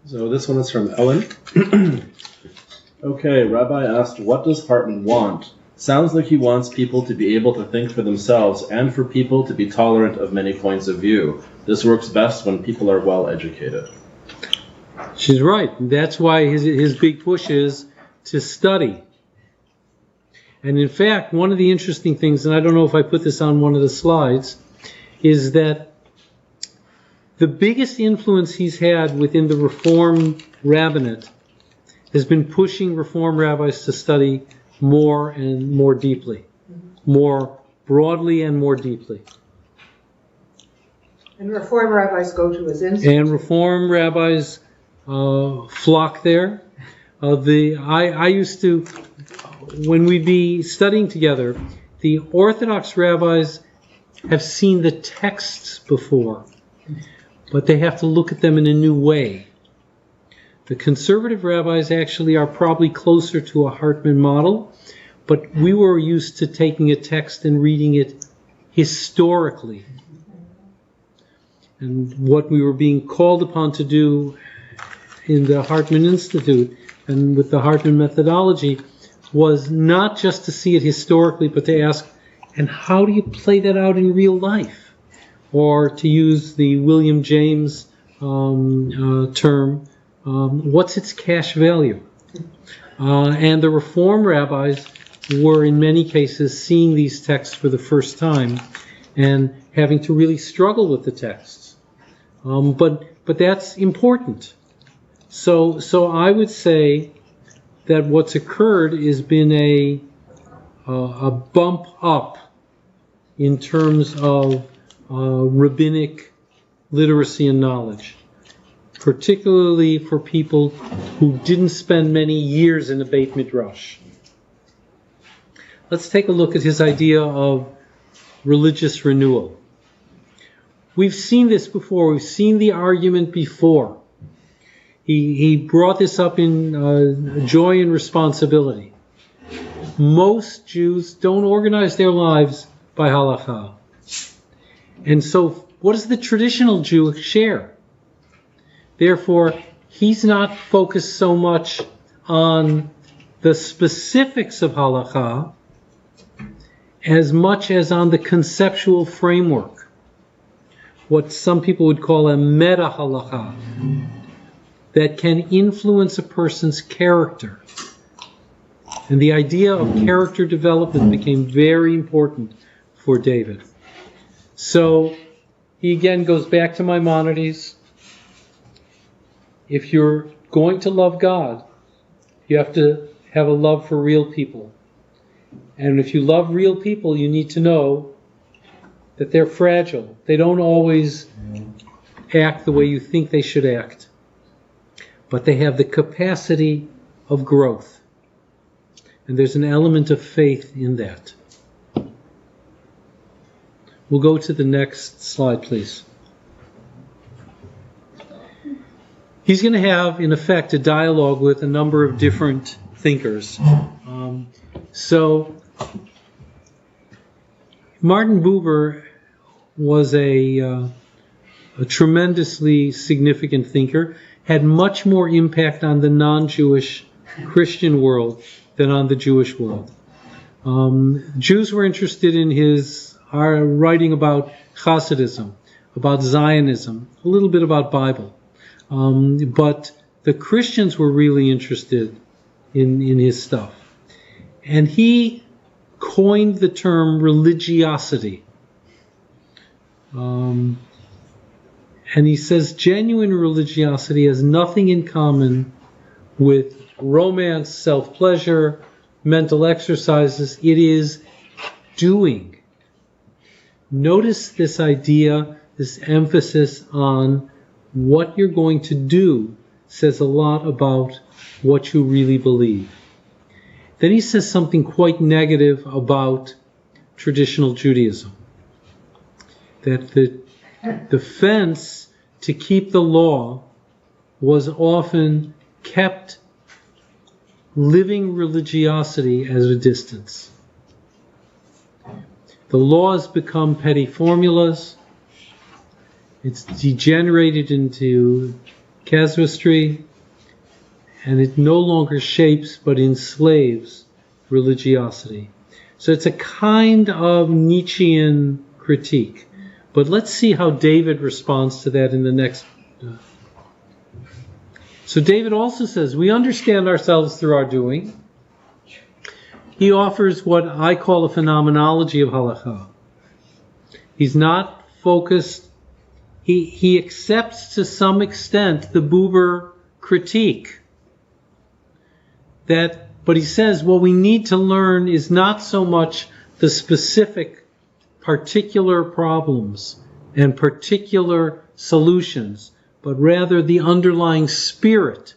So this one is from Ellen. Okay, Rabbi asked, what does Hartman want? Sounds like he wants people to be able to think for themselves and for people to be tolerant of many points of view. This works best when people are well educated. She's right. That's why his big push is to study. And in fact, one of the interesting things, and I don't know if I put this on one of the slides, is that the biggest influence he's had within the Reform rabbinate has been pushing Reform rabbis to study more and more deeply, more broadly and more deeply. And Reform rabbis go to his institute. And Reform rabbis flock there. I used to, when we'd be studying together, the Orthodox rabbis have seen the texts before, but they have to look at them in a new way. The conservative rabbis actually are probably closer to a Hartman model, but we were used to taking a text and reading it historically. And what we were being called upon to do in the Hartman Institute and with the Hartman methodology was not just to see it historically, but to ask, and how do you play that out in real life? Or to use the William James term, what's its cash value? And the Reform rabbis were in many cases seeing these texts for the first time and having to really struggle with the texts. But that's important. So I would say that what's occurred has been a bump up in terms of rabbinic literacy and knowledge, particularly for people who didn't spend many years in the Beit Midrash. Let's take a look at his idea of religious renewal. We've seen this before. We've seen the argument before. He brought this up in Joy and Responsibility. Most Jews don't organize their lives by halakha. And so what does the traditional Jew share? Therefore, he's not focused so much on the specifics of halakha as much as on the conceptual framework, what some people would call a meta halakha, that can influence a person's character. And the idea of character development became very important for David. So he again goes back to Maimonides. If you're going to love God, you have to have a love for real people. And if you love real people, you need to know that they're fragile. They don't always act the way you think they should act. But they have the capacity of growth. And there's an element of faith in that. We'll go to the next slide, please. He's going to have, in effect, a dialogue with a number of different thinkers. So Martin Buber was a tremendously significant thinker, had much more impact on the non-Jewish Christian world than on the Jewish world. Jews were interested in his writing about Hasidism, about Zionism, a little bit about Bible. But the Christians were really interested in his stuff. And he coined the term religiosity. And he says genuine religiosity has nothing in common with romance, self-pleasure, mental exercises. It is doing. Notice this idea, this emphasis on what you're going to do says a lot about what you really believe. Then he says something quite negative about traditional Judaism. That the fence to keep the law was often kept living religiosity at a distance. The laws become petty formulas. It's degenerated into casuistry, and it no longer shapes but enslaves religiosity. So it's a kind of Nietzschean critique. But let's see how David responds to that in the next. So David also says, we understand ourselves through our doing. He offers what I call a phenomenology of halakha. He's not focused. He accepts to some extent the Buber critique. But he says what we need to learn is not so much the specific particular problems and particular solutions, but rather the underlying spirit,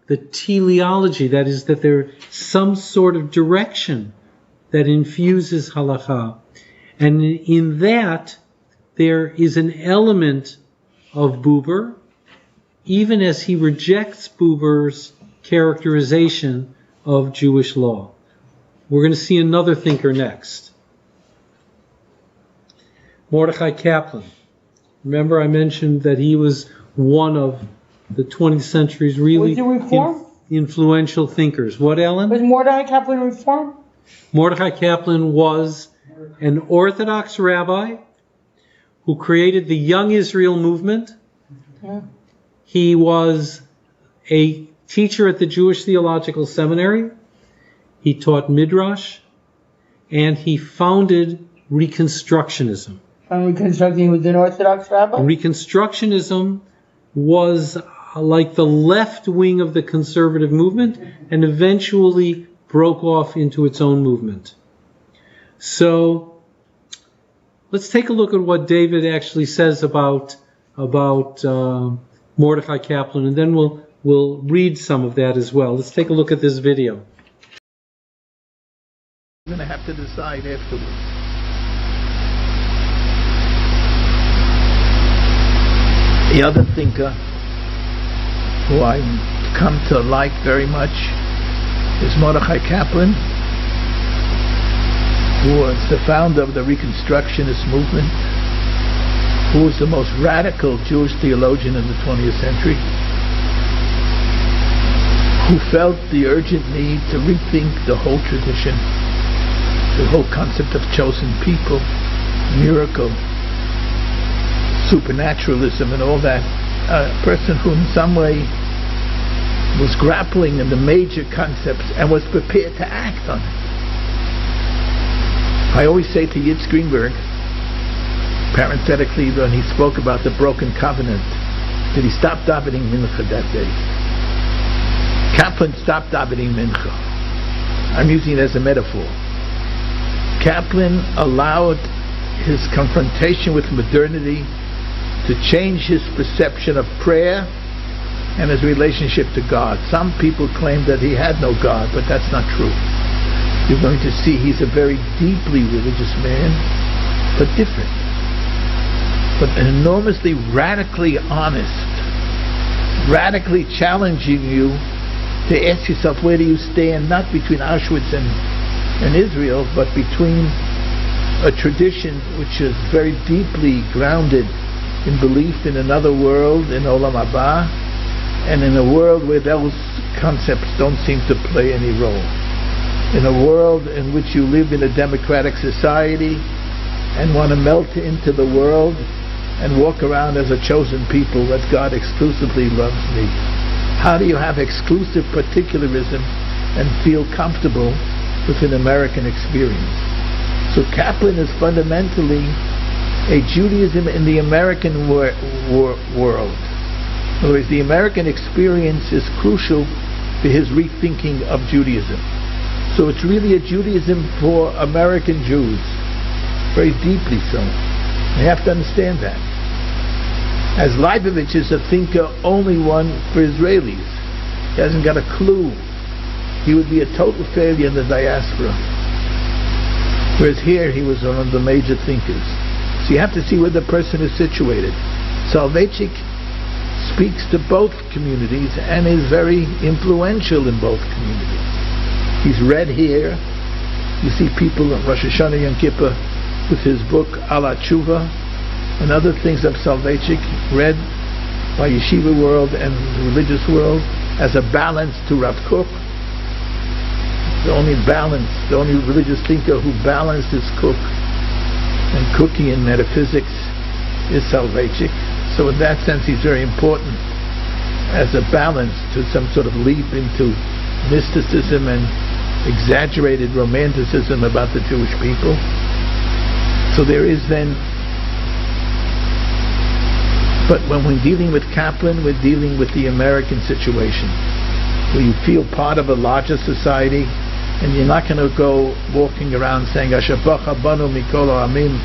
the teleology, that is, that there's some sort of direction that infuses halakha. And in that, there is an element of Buber, even as he rejects Buber's characterization of Jewish law. We're going to see another thinker next. Mordechai Kaplan. Remember I mentioned that he was one of the 20th century's really influential thinkers. What, Ellen? Was Mordechai Kaplan Reform? Mordechai Kaplan was an Orthodox rabbi who created the Young Israel movement. Yeah. He was a teacher at the Jewish Theological Seminary. He taught Midrash, and he founded Reconstructionism. And Reconstructionism was an Orthodox rabbi? Reconstructionism was like the left wing of the conservative movement and eventually broke off into its own movement. So let's take a look at what David actually says about Mordechai Kaplan, and then we'll read some of that as well. Let's take a look at this video. You're going to have to decide afterwards. The other thinker who I come to like very much is Mordechai Kaplan, who was the founder of the Reconstructionist movement, who was the most radical Jewish theologian in the 20th century, who felt the urgent need to rethink the whole tradition, the whole concept of chosen people, miracle, supernaturalism and all that. A person who in some way was grappling in the major concepts and was prepared to act on it. I always say to Yitz Greenberg, parenthetically, when he spoke about the broken covenant, did he stop davening mincha that day? Kaplan stopped davening mincha. I'm using it as a metaphor. Kaplan allowed his confrontation with modernity to change his perception of prayer and his relationship to God. Some people claim that he had no God, but that's not true. You're going to see he's a very deeply religious man, but different. But enormously radically honest, radically challenging you to ask yourself, where do you stand, not between Auschwitz and Israel, but between a tradition which is very deeply grounded in belief in another world, in Olam Haba, and in a world where those concepts don't seem to play any role. In a world in which you live in a democratic society and want to melt into the world and walk around as a chosen people, that God exclusively loves me. How do you have exclusive particularism and feel comfortable with an American experience? So Kaplan is fundamentally a Judaism in the American world. In other words, the American experience is crucial to his rethinking of Judaism. So it's really a Judaism for American Jews, very deeply so. You have to understand that. As Leibovitch is a thinker only one for Israelis. He hasn't got a clue. He would be a total failure in the diaspora. Whereas here he was one of the major thinkers. So you have to see where the person is situated. Soloveitchik speaks to both communities and is very influential in both communities. He's read here. You see people at Rosh Hashanah Yom Kippur with his book Ala Tshuva and other things of Soloveitchik read by yeshiva world and the religious world as a balance to Rav Kook. The only religious thinker who balanced his Kook and Cookian metaphysics is Soloveitchik. So in that sense he's very important as a balance to some sort of leap into mysticism and exaggerated romanticism about the Jewish people. So there is then, but when we're dealing with Kaplan, we're dealing with the American situation, where you feel part of a larger society, and you're not going to go walking around saying, Asher bacha banu mikol ha'amim,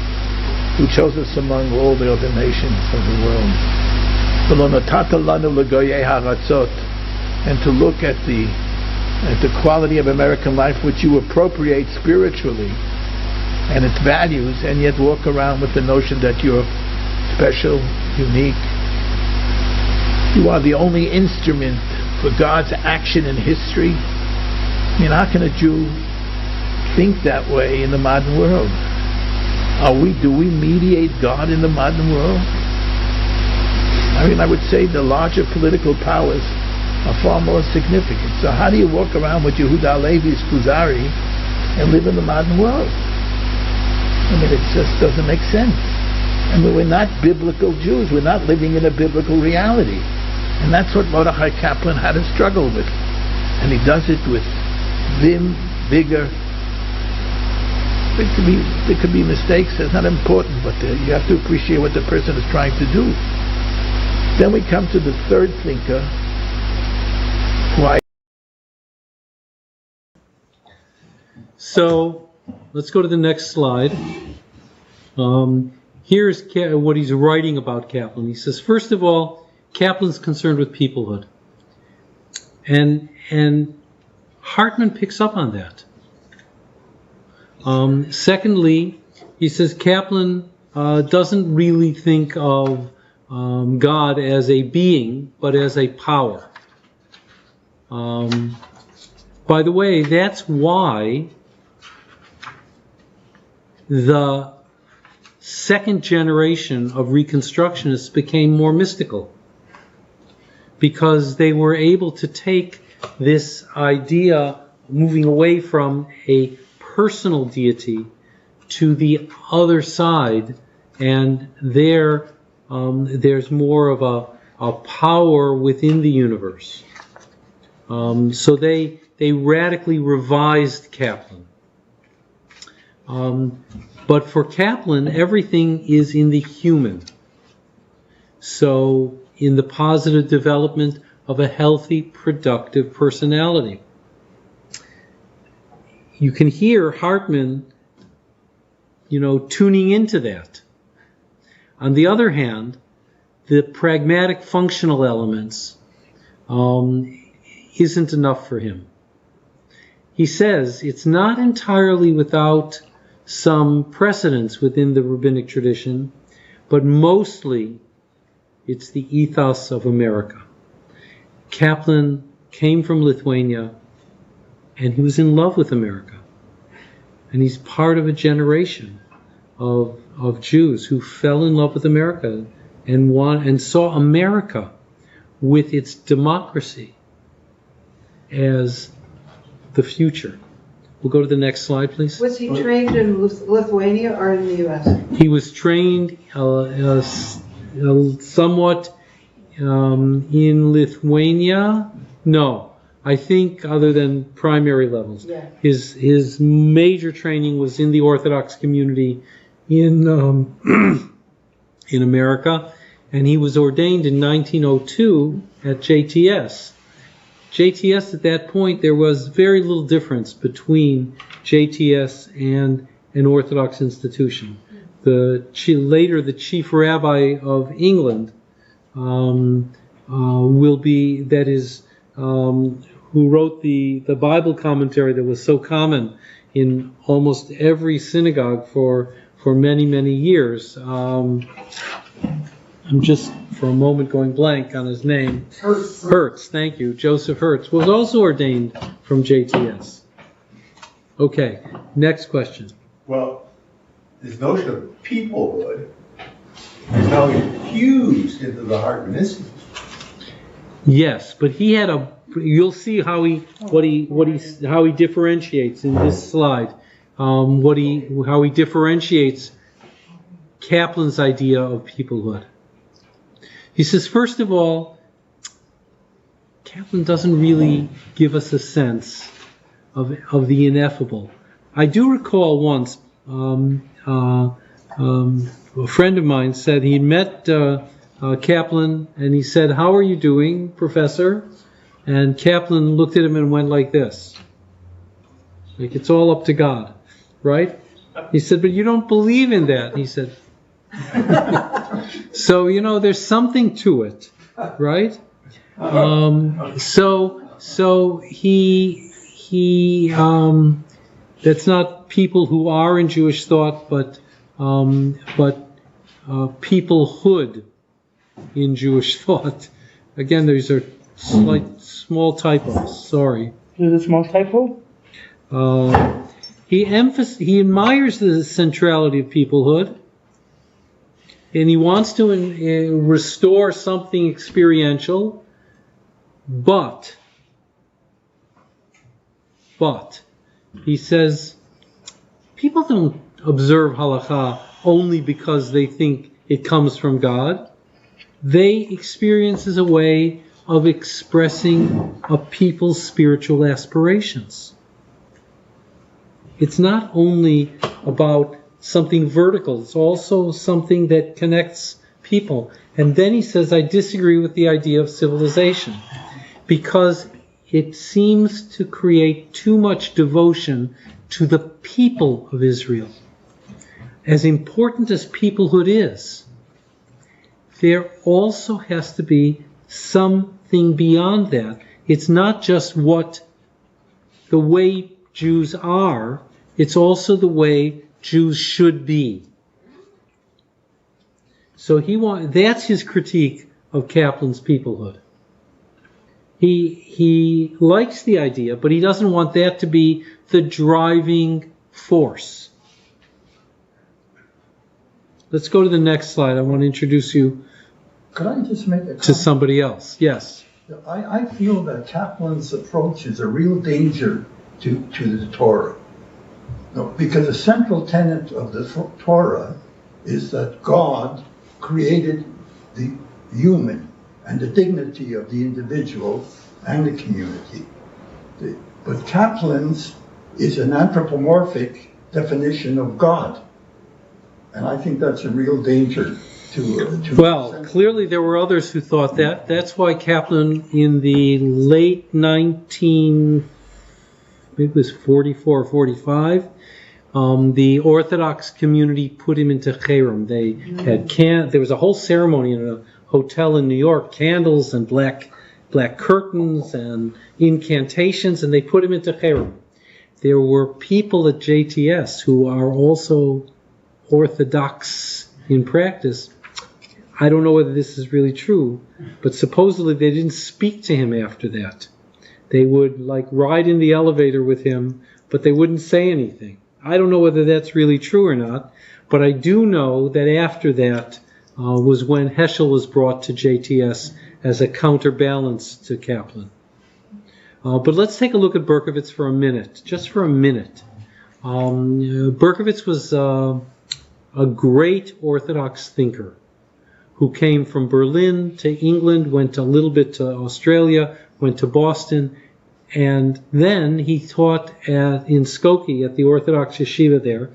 who chose us among all the other nations of the world. V'lo natata lanu l'goyei haratzot, and to look at the quality of American life which you appropriate spiritually and its values, and yet walk around with the notion that you're special, unique. You are the only instrument for God's action in history. I mean, how can a Jew think that way in the modern world? Do we mediate God in the modern world? I mean, I would say the larger political powers are far more significant. So how do you walk around with Yehuda Levi's Kuzari and live in the modern world? I mean, it just doesn't make sense. I mean, we're not biblical Jews. We're not living in a biblical reality. And that's what Mordechai Kaplan had to struggle with. And he does it with vim, vigor. There could be mistakes. That's not important, but you have to appreciate what the person is trying to do. Then we come to the third thinker, So let's go to the next slide. Here's what he's writing about Kaplan. He says, first of all, Kaplan's concerned with peoplehood. And Hartman picks up on that. Secondly, he says Kaplan doesn't really think of God as a being, but as a power. By the way, that's why the second generation of Reconstructionists became more mystical, because they were able to take this idea, moving away from a personal deity to the other side, and there's more of a power within the universe. So they radically revised Kaplan. But for Kaplan, everything is in the human. So in the positive development of a healthy, productive personality. You can hear Hartman, tuning into that. On the other hand, the pragmatic functional elements isn't enough for him. He says it's not entirely without some precedence within the rabbinic tradition, but mostly it's the ethos of America. Kaplan came from Lithuania, and he was in love with America. And he's part of a generation of Jews who fell in love with America and saw America with its democracy as the future. We'll go to the next slide, please. Was he trained in Lithuania or in the U.S.? He was trained somewhat in Lithuania. No, I think other than primary levels. Yeah. His major training was in the Orthodox community in America, and he was ordained in 1902 at JTS. JTS at that point, there was very little difference between JTS and an Orthodox institution. Later, the chief rabbi of England will be, that is, who wrote the Bible commentary that was so common in almost every synagogue for many, many years. I'm just for a moment going blank on his name. Hertz, thank you. Joseph Hertz was also ordained from JTS. Okay, next question. Well, this notion of peoplehood is now infused into the Hartman Institute. Yes, but he had a. You'll see how he differentiates in this slide. How he differentiates Kaplan's idea of peoplehood. He says, first of all, Kaplan doesn't really give us a sense of the ineffable. I do recall once a friend of mine said he met Kaplan and he said, "How are you doing, Professor?" And Kaplan looked at him and went like this. Like, it's all up to God, right? He said, "But you don't believe in that." He said, so, there's something to it, right? So he that's not people who are in Jewish thought, but peoplehood in Jewish thought. Again, these are small typos. Sorry. Is it a small typo? He admires the centrality of peoplehood, and he wants to restore something experiential, but he says people don't observe halakha only because they think it comes from God. They experience as a way of expressing a people's spiritual aspirations. It's not only about something vertical, it's also something that connects people. And then he says, I disagree with the idea of civilization, because it seems to create too much devotion to the people of Israel. As important as peoplehood is, there also has to be something beyond that. It's not just the way Jews are, it's also the way Jews should be. So that's his critique of Kaplan's peoplehood. He likes the idea, but he doesn't want that to be the driving force. Let's go to the next slide. I want to introduce you Could I just make a comment? to somebody else. Yes. I feel that Kaplan's approach is a real danger to the Torah. No, because a central tenet of the Torah is that God created the human and the dignity of the individual and the community. But Kaplan's is an anthropomorphic definition of God. And I think that's a real danger to well, clearly there were others who thought that. That's why Kaplan in the late 44 or 45, the Orthodox community put him into cherem. They had there was a whole ceremony in a hotel in New York, candles and black curtains and incantations, and they put him into cherem. There were people at JTS who are also Orthodox in practice. I don't know whether this is really true, but supposedly they didn't speak to him after that. They would ride in the elevator with him, but they wouldn't say anything. I don't know whether that's really true or not, but I do know that after that was when Heschel was brought to JTS as a counterbalance to Kaplan. But let's take a look at Berkovits for a minute, just for a minute. Berkovits was a great Orthodox thinker who came from Berlin to England, went a little bit to Australia, went to Boston, and then he taught in Skokie at the Orthodox yeshiva there.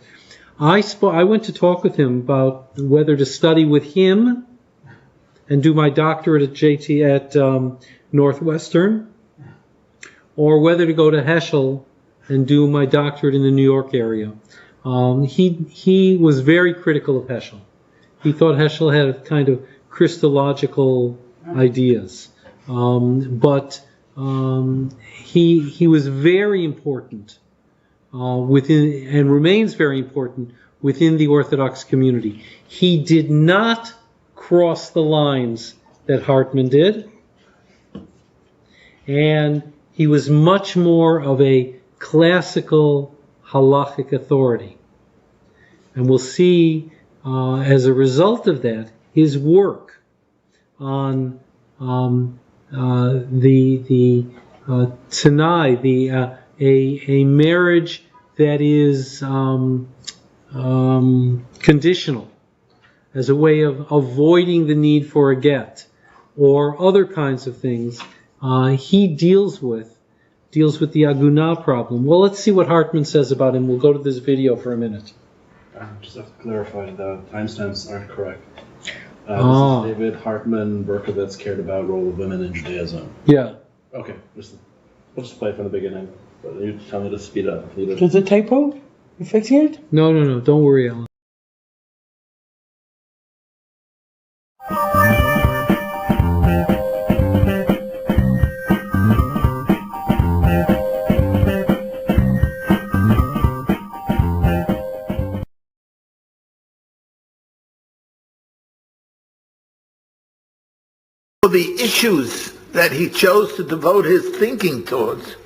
I went to talk with him about whether to study with him and do my doctorate at Northwestern, or whether to go to Heschel and do my doctorate in the New York area. He was very critical of Heschel. He thought Heschel had a kind of Christological ideas. But he was very important within, and remains very important within the Orthodox community. He did not cross the lines that Hartman did, and he was much more of a classical halachic authority. And we'll see, as a result of that, his work on the Sinai, a marriage that is conditional, as a way of avoiding the need for a get, or other kinds of things. He deals with the Agunah problem. Well, let's see what Hartman says about him. We'll go to this video for a minute. I just have to clarify, the timestamps aren't correct. This is David Hartman Berkowitz cared about role of women in Judaism. Yeah. Okay, we'll just play from the beginning. But you tell me to speed up if needed. There's a typo? You fixing it? No. Don't worry, Alan. The issues that he chose to devote his thinking towards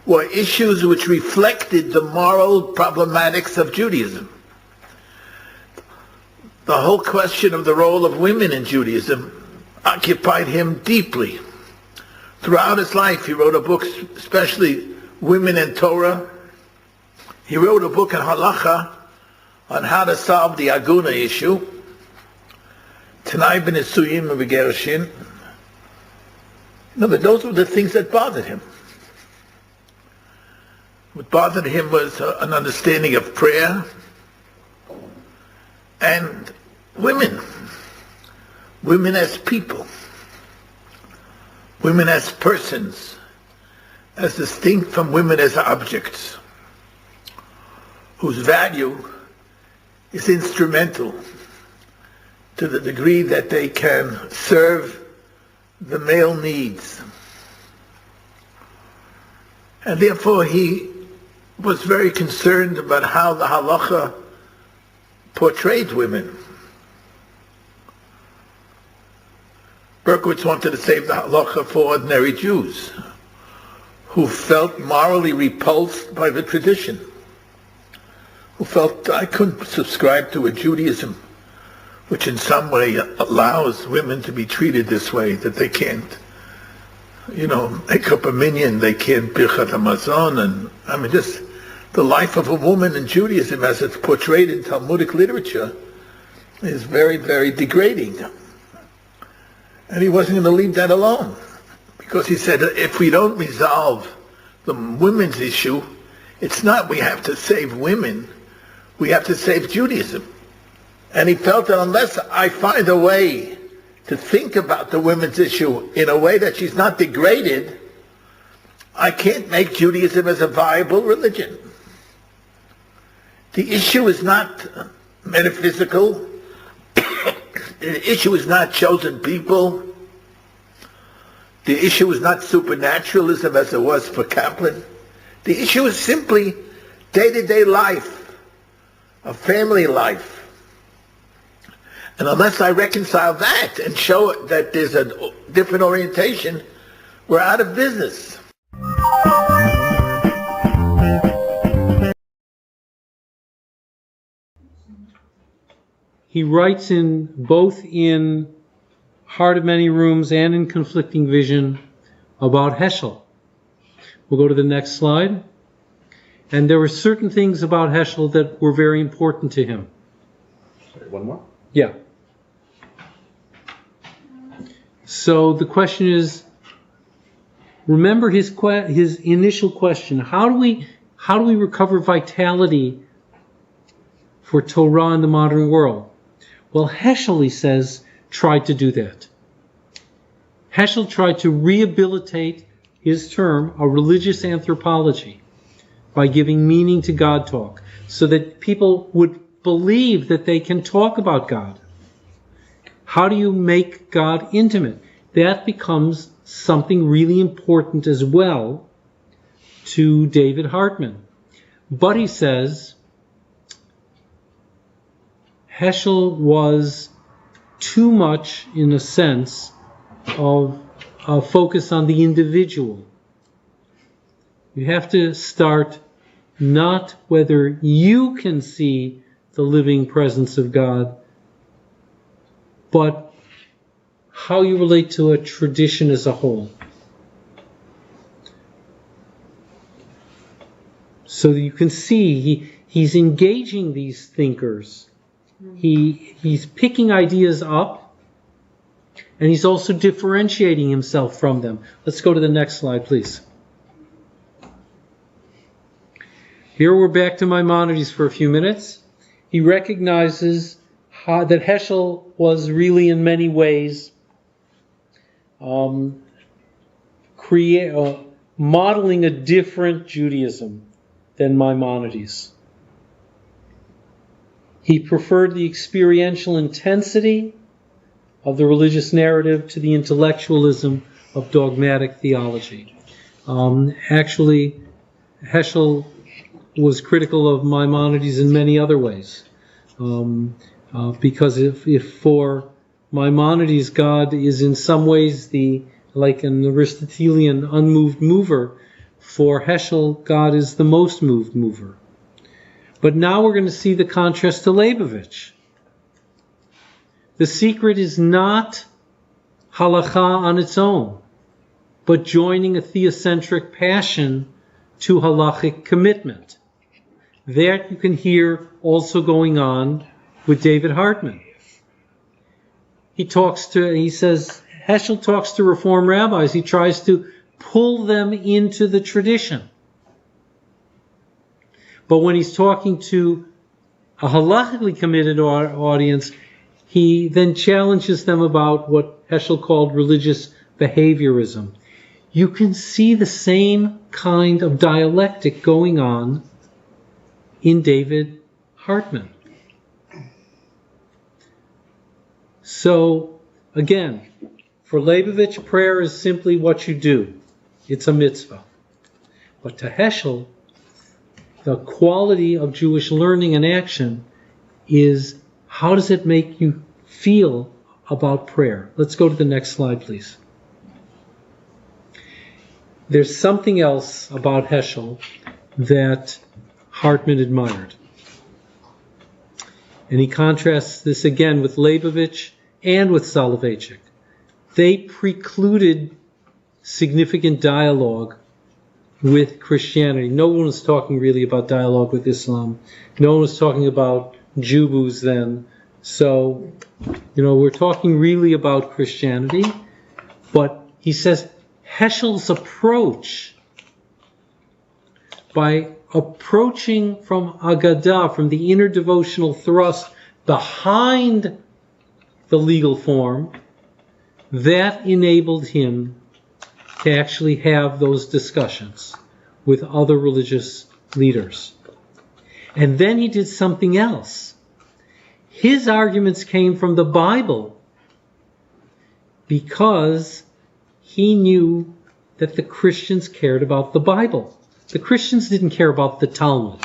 were issues which reflected the moral problematics of Judaism. The whole question of the role of women in Judaism occupied him deeply. Throughout his life, he wrote a book, especially Women and Torah. He wrote a book on halacha, on how to solve the Agunah issue. Tanai b'nisuyim v'gerushin. No, but those were the things that bothered him. What bothered him was an understanding of prayer and women. Women as people. Women as persons, as distinct from women as objects, whose value is instrumental to the degree that they can serve the male needs. And therefore he was very concerned about how the halacha portrayed women. Berkowitz wanted to save the halacha for ordinary Jews who felt morally repulsed by the tradition, who felt, I couldn't subscribe to a Judaism which in some way allows women to be treated this way, that they can't, make up a minyan, they can't birchat hamazon, and just the life of a woman in Judaism as it's portrayed in Talmudic literature is very, very degrading. And he wasn't going to leave that alone, because he said, if we don't resolve the women's issue, it's not we have to save women, we have to save Judaism. And he felt that unless I find a way to think about the women's issue in a way that she's not degraded, I can't make Judaism as a viable religion. The issue is not metaphysical. The issue is not chosen people. The issue is not supernaturalism as it was for Kaplan. The issue is simply day-to-day life, a family life. And unless I reconcile that and show that there's a different orientation, we're out of business. He writes both in Heart of Many Rooms and in Conflicting Vision about Heschel. We'll go to the next slide. And there were certain things about Heschel that were very important to him. Sorry, one more? Yeah. So the question is, remember his initial question: how do we recover vitality for Torah in the modern world? Well, Heschel, he says, tried to do that. Heschel tried to rehabilitate his term, a religious anthropology, by giving meaning to God talk, so that people would believe that they can talk about God. How do you make God intimate? That becomes something really important as well to David Hartman. But he says, Heschel was too much, in a sense, of a focus on the individual. You have to start not whether you can see the living presence of God, but how you relate to a tradition as a whole. So you can see he's engaging these thinkers. He's picking ideas up, and he's also differentiating himself from them. Let's go to the next slide, please. Here we're back to Maimonides for a few minutes. He recognizes that Heschel was really in many ways modeling a different Judaism than Maimonides. He preferred the experiential intensity of the religious narrative to the intellectualism of dogmatic theology. Actually, Heschel was critical of Maimonides in many other ways. Because if for Maimonides God is in some ways like an Aristotelian unmoved mover, for Heschel God is the most moved mover. But now we're going to see the contrast to Leibovich. The secret is not halakha on its own, but joining a theocentric passion to halachic commitment. That you can hear also going on with David Hartman. He says, Heschel talks to Reform rabbis. He tries to pull them into the tradition. But when he's talking to a halachically committed audience, he then challenges them about what Heschel called religious behaviorism. You can see the same kind of dialectic going on in David Hartman. So, again, for Leibovich, prayer is simply what you do. It's a mitzvah. But to Heschel, the quality of Jewish learning and action is how does it make you feel about prayer? Let's go to the next slide, please. There's something else about Heschel that Hartman admired. And he contrasts this again with Leibovich and with Soloveitchik. They precluded significant dialogue with Christianity. No one was talking really about dialogue with Islam. No one was talking about Jubus then. So, we're talking really about Christianity. But he says Heschel's approach, by approaching from Agadah, from the inner devotional thrust behind the legal form, that enabled him to actually have those discussions with other religious leaders. And then he did something else. His arguments came from the Bible because he knew that the Christians cared about the Bible. The Christians didn't care about the Talmud.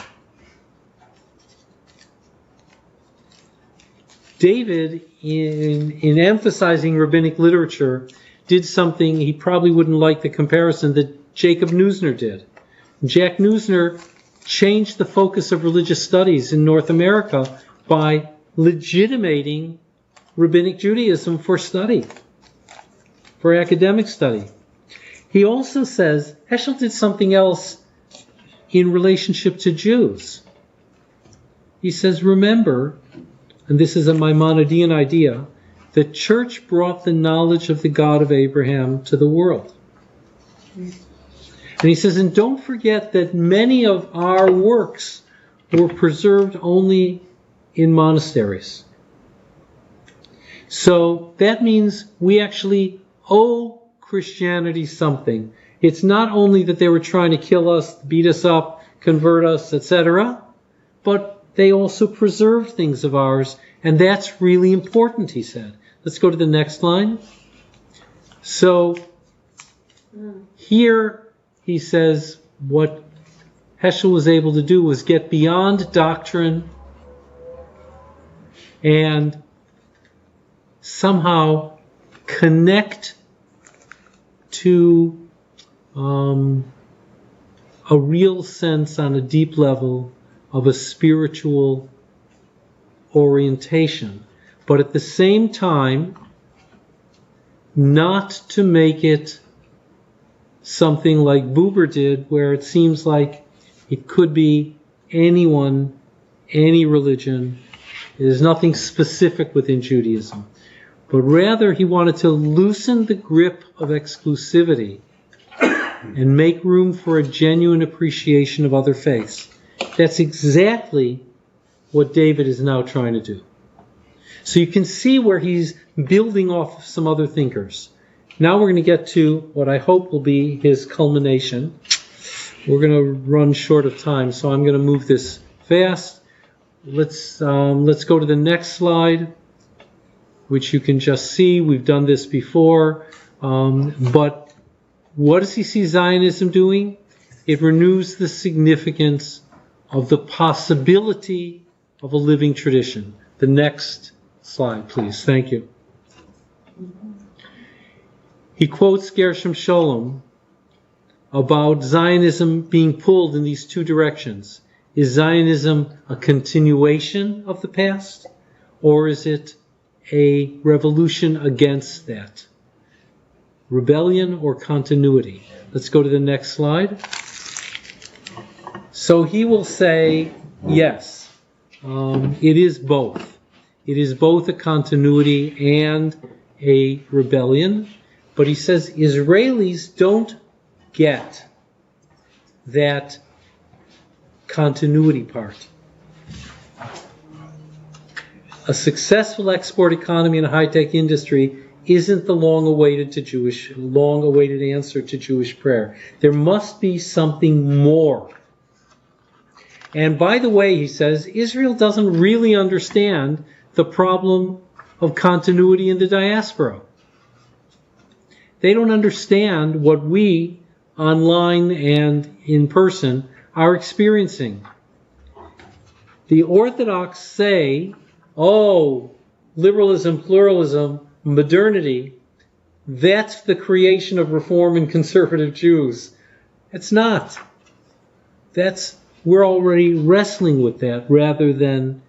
David, in emphasizing rabbinic literature, did something, he probably wouldn't like the comparison, that Jacob Neusner did. Jack Neusner changed the focus of religious studies in North America by legitimating rabbinic Judaism for study, for academic study. He also says Heschel did something else in relationship to Jews. He says, remember, and this is a Maimonidean idea, the church brought the knowledge of the God of Abraham to the world. And he says, and don't forget that many of our works were preserved only in monasteries. So that means we actually owe Christianity something. It's not only that they were trying to kill us, beat us up, convert us, etc., but they also preserved things of ours, and that's really important, he said. Let's go to the next line. So here he says what Heschel was able to do was get beyond doctrine and somehow connect to a real sense on a deep level of a spiritual orientation, but at the same time not to make it something like Buber did, where it seems like it could be anyone, any religion. There's nothing specific within Judaism, but rather he wanted to loosen the grip of exclusivity and make room for a genuine appreciation of other faiths. That's exactly what David is now trying to do. So you can see where he's building off some other thinkers. Now we're going to get to what I hope will be his culmination. We're going to run short of time, so I'm going to move this fast. Let's go to the next slide, which you can just see. We've done this before, but what does he see Zionism doing? It renews the significance of the possibility of a living tradition. The next slide, please. Thank you. He quotes Gershom Scholem about Zionism being pulled in these two directions. Is Zionism a continuation of the past, or is it a revolution against that? Rebellion or continuity? Let's go to the next slide. So he will say, yes, it is both. It is both a continuity and a rebellion. But he says Israelis don't get that continuity part. A successful export economy and a high-tech industry isn't the long-awaited answer to Jewish prayer. There must be something more. And by the way, he says, Israel doesn't really understand the problem of continuity in the diaspora. They don't understand what we, online and in person, are experiencing. The Orthodox say, oh, liberalism, pluralism, modernity, that's the creation of Reform and conservative Jews. It's not. We're already wrestling with that rather than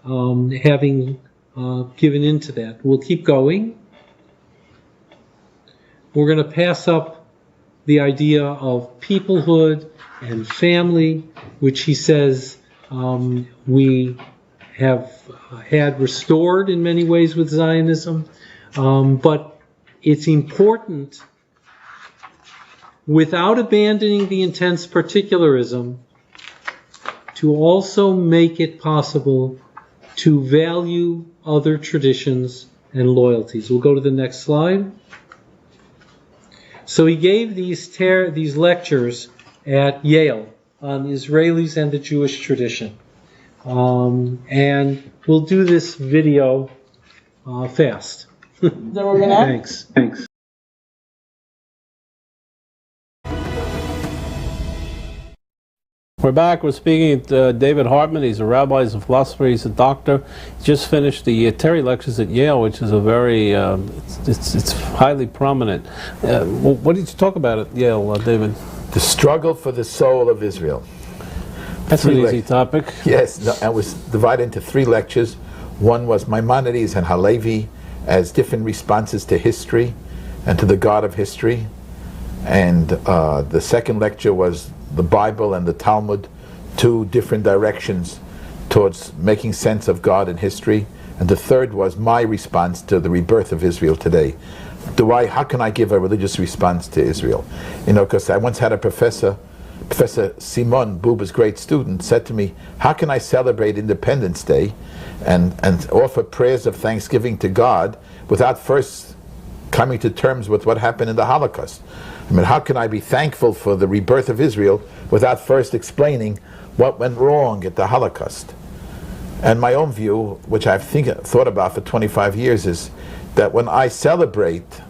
having given into that. We'll keep going. We're going to pass up the idea of peoplehood and family, which he says we have had restored in many ways with Zionism. But it's important, without abandoning the intense particularism, to also make it possible to value other traditions and loyalties. We'll go to the next slide. So he gave these lectures at Yale on Israelis and the Jewish tradition. And we'll do this video fast. Thanks. We're back. We're speaking to David Hartman. He's a rabbi, he's a philosopher, he's a doctor. He just finished the Terry lectures at Yale, which is a very, it's highly prominent. What did you talk about at Yale, David? The struggle for the soul of Israel. That's an easy topic. Yes, and it was divided into 3 lectures. One was Maimonides and Halevi as different responses to history and to the God of history. And the second lecture was the Bible and the Talmud, 2 different directions towards making sense of God and history. And the third was my response to the rebirth of Israel today. How can I give a religious response to Israel? Because I once had a Professor Simon, Buber's great student, said to me, how can I celebrate Independence Day and offer prayers of thanksgiving to God without first coming to terms with what happened in the Holocaust? How can I be thankful for the rebirth of Israel without first explaining what went wrong at the Holocaust? And my own view, which I've thought about for 25 years, is that when I celebrate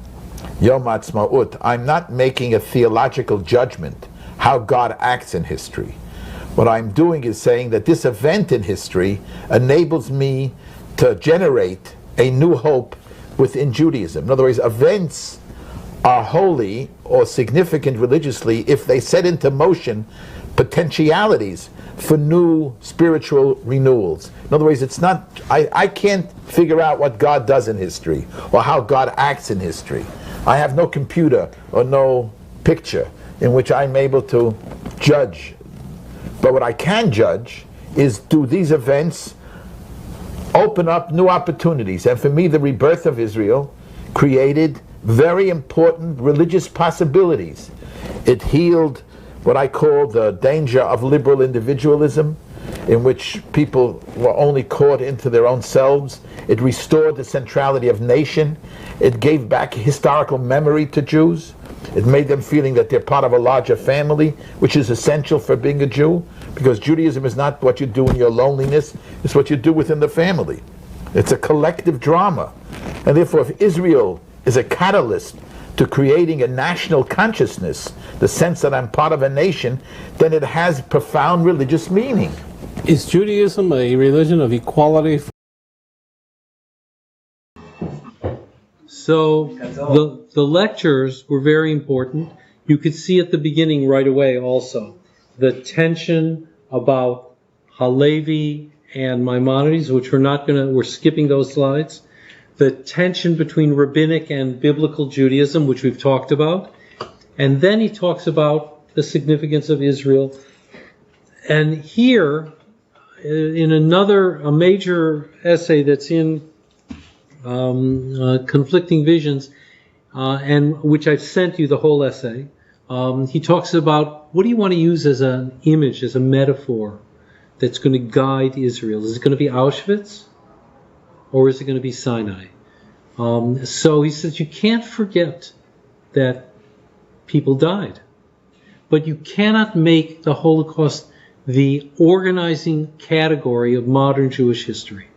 Yom Ha'atzmaut, I'm not making a theological judgment how God acts in history. What I'm doing is saying that this event in history enables me to generate a new hope within Judaism. In other words, events are holy or significant religiously if they set into motion potentialities for new spiritual renewals. In other words, it's not, I can't figure out what God does in history or how God acts in history. I have no computer or no picture in which I'm able to judge. But what I can judge is, do these events open up new opportunities? And for me, the rebirth of Israel created very important religious possibilities. It healed what I call the danger of liberal individualism, in which people were only caught into their own selves. It restored the centrality of nation. It gave back historical memory to Jews. It made them feeling that they're part of a larger family, which is essential for being a Jew, because Judaism is not what you do in your loneliness, it's what you do within the family. It's a collective drama. And therefore, if Israel is a catalyst to creating a national consciousness, the sense that I'm part of a nation, then it has profound religious meaning. Is Judaism a religion of equality? So the lectures were very important. You could see at the beginning right away also the tension about Halevi and Maimonides, which we're skipping those slides. The tension between rabbinic and biblical Judaism, which we've talked about. And then he talks about the significance of Israel. And here, in a major essay that's in Conflicting Visions, and which I've sent you the whole essay, he talks about, what do you want to use as an image, as a metaphor that's going to guide Israel? Is it going to be Auschwitz? Or is it going to be Sinai? So he says you can't forget that people died. But you cannot make the Holocaust the organizing category of modern Jewish history.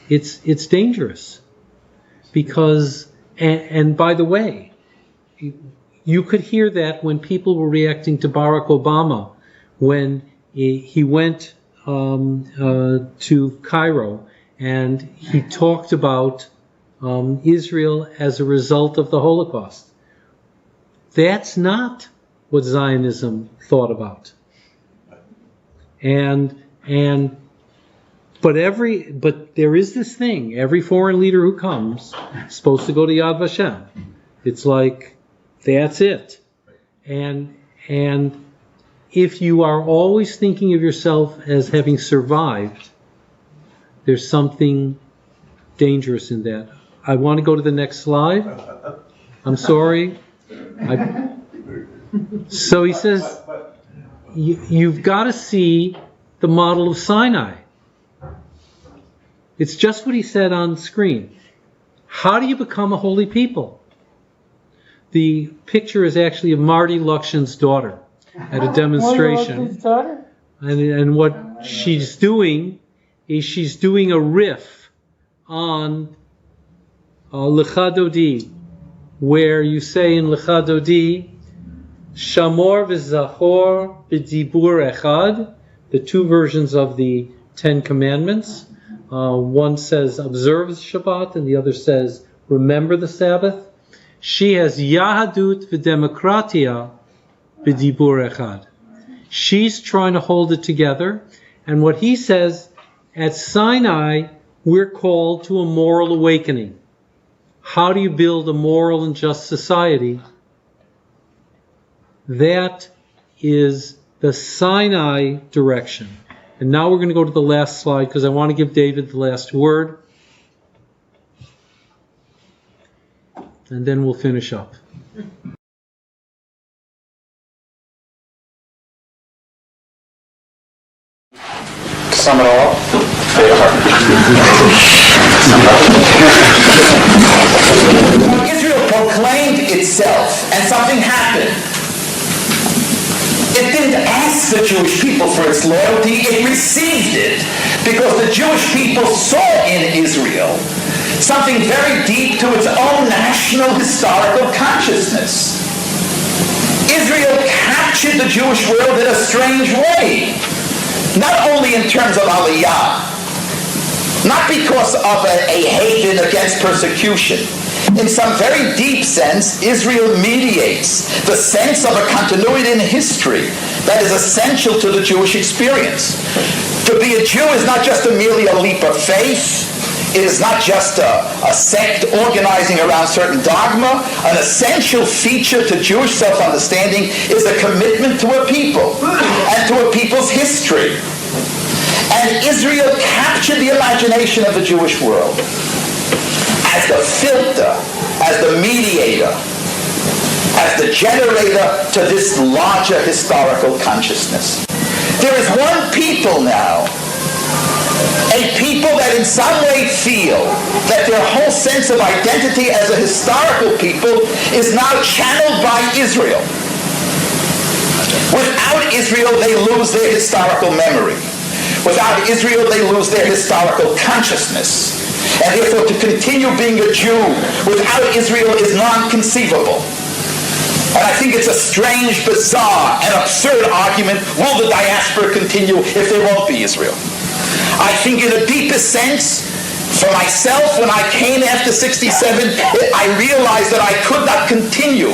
It's dangerous. Because, and by the way, you could hear that when people were reacting to Barack Obama when he went to Cairo, and he talked about Israel as a result of the Holocaust. That's not what Zionism thought about. But there is this thing. Every foreign leader who comes is supposed to go to Yad Vashem. It's like, that's it. And if you are always thinking of yourself as having survived, there's something dangerous in that. I want to go to the next slide. I'm sorry. So he says, you've got to see the model of Sinai. It's just what he said on screen. How do you become a holy people? The picture is actually of Marty Lukshin's daughter at a demonstration. And what she's doing is she's doing a riff on Lecha Dodi, where you say in Lecha Dodi, Shamor v'zachor b'dibur echad, the two versions of the Ten Commandments. One says observe Shabbat, and the other says remember the Sabbath. She has Yahadut v'demokratia b'dibur echad. She's trying to hold it together, and what he says, at Sinai, we're called to a moral awakening. How do you build a moral and just society? That is the Sinai direction. And now we're going to go to the last slide because I want to give David the last word. And then we'll finish up. To sum it all up, Israel proclaimed itself, and something happened. It didn't ask the Jewish people for its loyalty, it received it, because the Jewish people saw in Israel something very deep to its own national historical consciousness. Israel captured the Jewish world in a strange way, not only in terms of aliyah, not because of a hatred against persecution. In some very deep sense, Israel mediates the sense of a continuity in history that is essential to the Jewish experience. To be a Jew is not just merely a leap of faith. It is not just a sect organizing around certain dogma. An essential feature to Jewish self-understanding is a commitment to a people and to a people's history. And Israel captured the imagination of the Jewish world as the filter, as the mediator, as the generator to this larger historical consciousness. There is one people now, a people that in some way feel that their whole sense of identity as a historical people is now channeled by Israel. Without Israel, they lose their historical memory. Without Israel, they lose their historical consciousness. And therefore, to continue being a Jew without Israel is non-conceivable. And I think it's a strange, bizarre, and absurd argument. Will the diaspora continue if there won't be Israel? I think in the deepest sense, for myself, when I came after 67, I realized that I could not continue.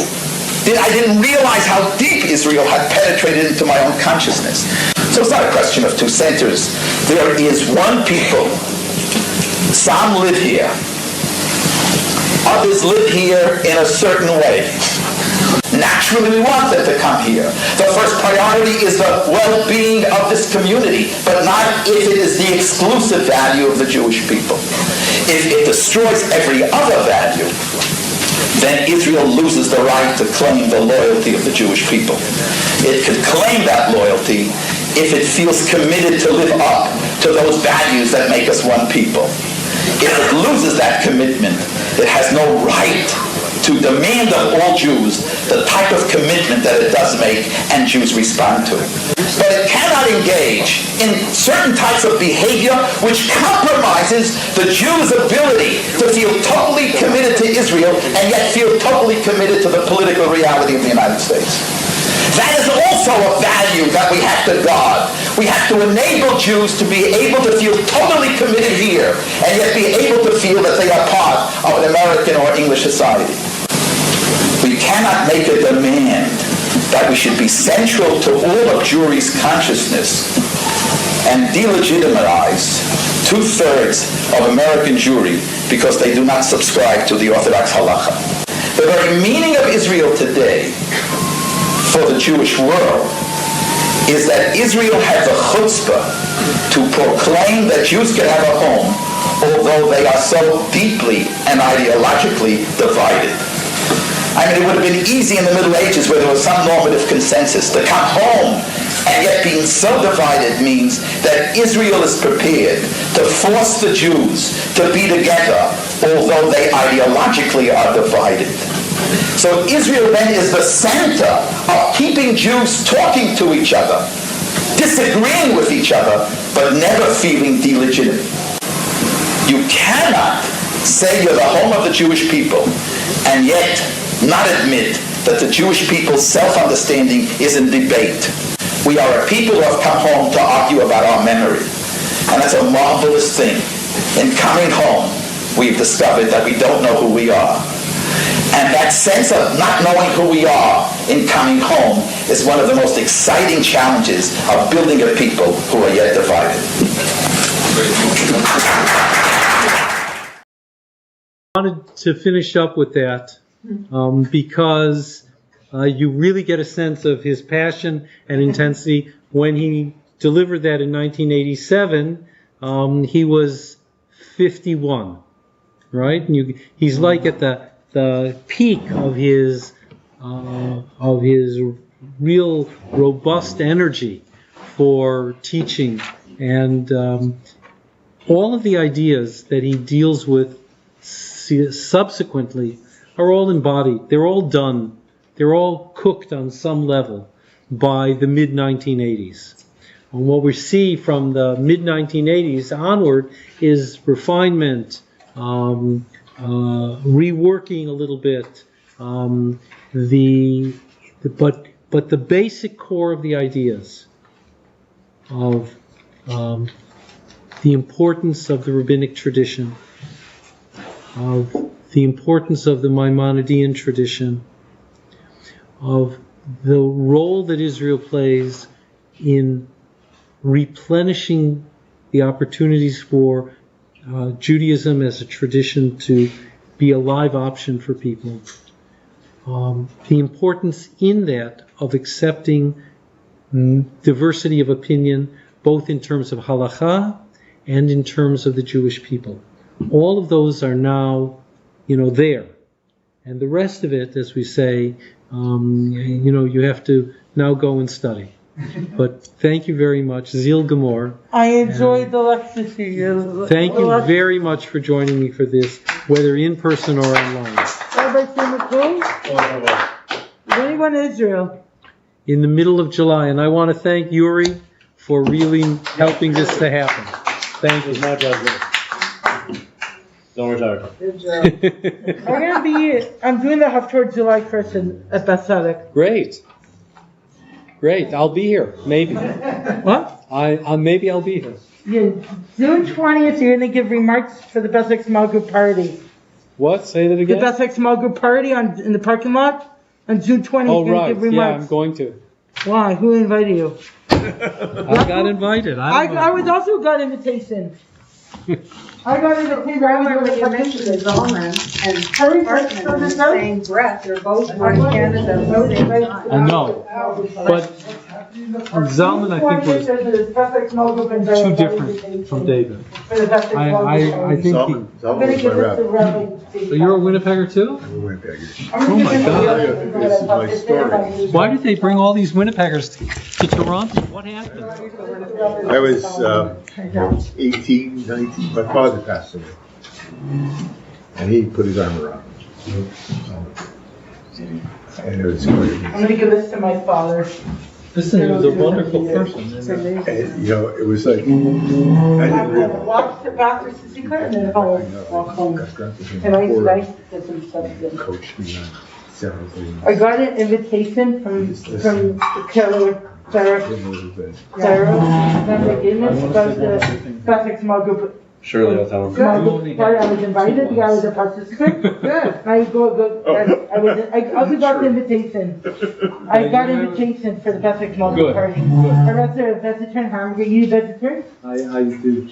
I didn't realize how deep Israel had penetrated into my own consciousness. So it's not a question of two centers. There is one people. Some live here. Others live here in a certain way. Naturally, we want them to come here. The first priority is the well-being of this community, but not if it is the exclusive value of the Jewish people. If it destroys every other value, then Israel loses the right to claim the loyalty of the Jewish people. It can claim that loyalty if it feels committed to live up to those values that make us one people. If it loses that commitment, it has no right to demand of all Jews the type of commitment that it does make and Jews respond to. But it cannot engage in certain types of behavior which compromises the Jew's ability to feel totally committed to Israel and yet feel totally committed to the political reality of the United States. That is also a value that we have to guard. We have to enable Jews to be able to feel totally committed here and yet be able to feel that they are part of an American or English society. We cannot make a demand that we should be central to all of Jewry's consciousness and delegitimize 2/3 of American Jewry because they do not subscribe to the Orthodox halacha. The very meaning of Israel today for the Jewish world is that Israel had the chutzpah to proclaim that Jews can have a home, although they are so deeply and ideologically divided. I mean, it would have been easy in the Middle Ages where there was some normative consensus. To come home and yet being so divided means that Israel is prepared to force the Jews to be together, although they ideologically are divided. So Israel then is the center of keeping Jews talking to each other, disagreeing with each other, but never feeling delegitimate. You cannot say you're the home of the Jewish people and yet not admit that the Jewish people's self-understanding is in debate. We are a people who have come home to argue about our memory. And that's a marvelous thing. In coming home, we've discovered that we don't know who we are. And that sense of not knowing who we are in coming home is one of the most exciting challenges of building a people who are yet divided. I wanted to finish up with that because you really get a sense of his passion and intensity. When he delivered that in 1987, he was 51, right? And he's like at the peak of his real robust energy for teaching, and all of the ideas that he deals with subsequently are all embodied. They're all done. They're all cooked on some level. by the mid-1980s. And what we see from the mid-1980s onward is refinement, reworking a little bit, but the basic core of the ideas of the importance of the rabbinic tradition, of the importance of the Maimonidean tradition, of the role that Israel plays in replenishing the opportunities for Judaism as a tradition to be a live option for people. The importance in that of accepting diversity of opinion, both in terms of halakha and in terms of the Jewish people. All of those are now, there. And the rest of it, as we say, you have to now go and study. But thank you very much. Zil Gamor. I enjoyed the lecture to you. Thank you very much for joining me for this, whether in person or online. Rabbi Frydman-Kohl? When are you going to Israel? In the middle of July. And I want to thank Yuri for really helping this to happen. Thank you. It was my pleasure. Don't retire. Good job. I'm doing the Haftorah July 1st at Beth Tzedek. Great. I'll be here. Maybe. What? Maybe I'll be here. Yeah, June 20th, you're going to give remarks for the Beth Small Group party. What? Say that again? The Beth Small Group party in the parking lot on June 20th. Oh, you're right. Give remarks. Yeah, I'm going to. Why? Who invited you? I got invited. I was also got invitation. I got invitation. Remember when you mentioned Zalman and Hartman in the same breath, they're both on Canada voting. I know. But Zalman, I think, was too different from David. I think Zalman was my rabbi. So you're a Winnipegger too? I'm a Winnipegger. Oh my God. This is my story. Why did they bring all these Winnipeggers to Toronto? What happened? I was 18, 19. My father passed away. And he put his arm around me. And it was great. I'm going to give this to my father. Listen, he was a wonderful person. And, it was like, I didn't realize. Walk to Pastor Sissy Clinton and walk home. And I nice to get some stuff in. Coached me on several things. I got an invitation from Sarah McGinnis about the Catholic Small Group. Surely I'll tell him. I was invited. I was a participant. Good. I also got the invitation. I got invitation for the Catholic Small Group party. I got the vegetarian hamburger. You vegetarian? I do.